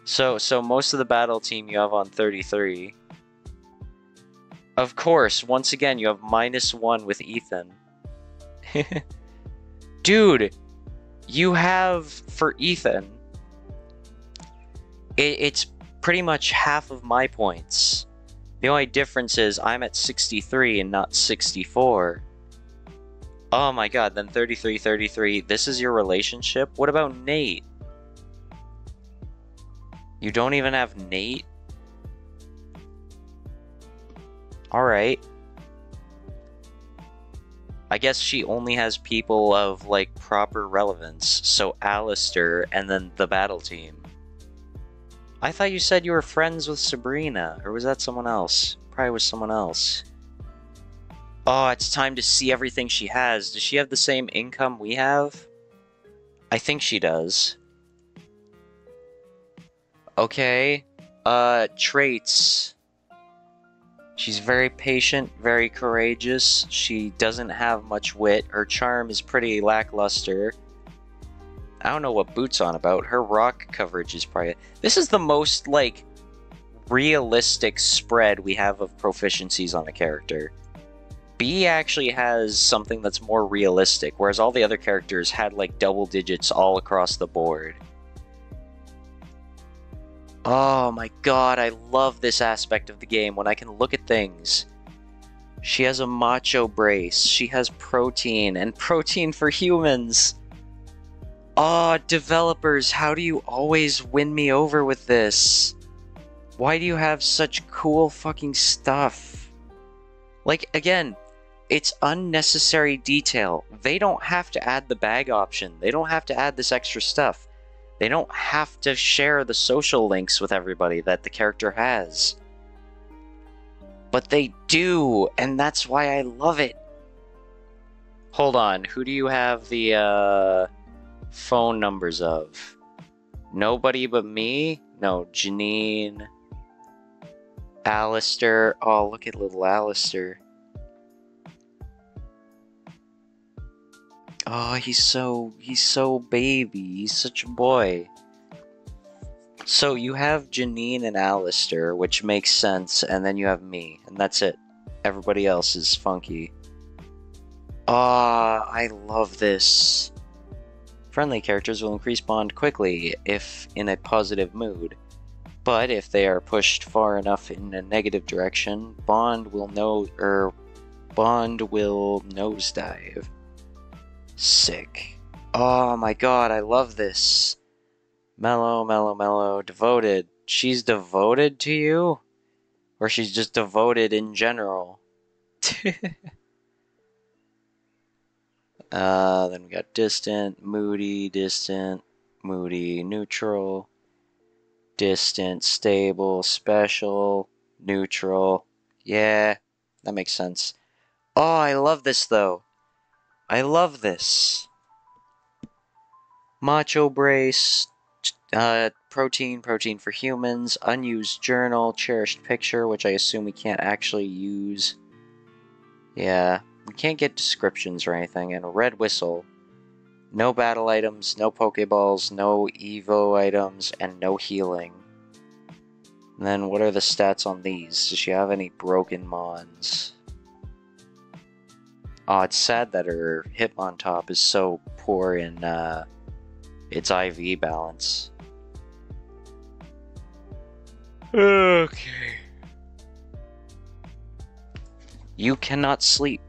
So most of the battle team you have on 33. Of course, once again, you have -1 with Ethan. Dude, you have, for Ethan, it's pretty much half of my points. The only difference is I'm at 63 and not 64. Oh my god, then 33, 33. This is your relationship? What about Nate? You don't even have Nate? Alright. I guess she only has people of, like, proper relevance. So Alistair and then the battle team. I thought you said you were friends with Sabrina. Or was that someone else? Probably was someone else. Oh, it's time to see everything she has. Does she have the same income we have? I think she does. Okay. Traits. She's very patient, very courageous. She doesn't have much wit. Her charm is pretty lackluster. I don't know what Boot's on about. Her rock coverage is probably... This is the most, like, realistic spread we have of proficiencies on a character. B actually has something that's more realistic, whereas all the other characters had, like, double digits all across the board. Oh my god, I love this aspect of the game when I can look at things. She has a macho brace, she has protein, and protein for humans. Oh, developers, how do you always win me over with this? Why do you have such cool fucking stuff? Like, again, it's unnecessary detail. They don't have to add the bag option. They don't have to add this extra stuff. They don't have to share the social links with everybody that the character has. But they do, and that's why I love it. Hold on, who do you have the phone numbers of? Nobody but me? No, Janine. Alistair. Oh, look at little Alistair. Oh, he's so baby. He's such a boy. So you have Janine and Alistair, which makes sense, and then you have me, and that's it. Everybody else is funky. Ah, I love this. Friendly characters will increase bond quickly if in a positive mood. But if they are pushed far enough in a negative direction, bond will nosedive. Sick. Oh my god, I love this. Mellow, mellow, mellow, devoted. She's devoted to you? Or she's just devoted in general? Then we got distant, moody, neutral, distant, stable, special, neutral. Yeah, That makes sense. Oh, I love this, though. I love this. Macho Brace, protein for humans, unused journal, cherished picture, which I assume we can't actually use. Yeah, we can't get descriptions or anything, and a red whistle. No battle items, no Pokeballs, no Evo items, and no healing. And then what are the stats on these? Does she have any broken mons? Oh, it's sad that her Hitmontop is so poor in its IV balance. Okay. You cannot sleep.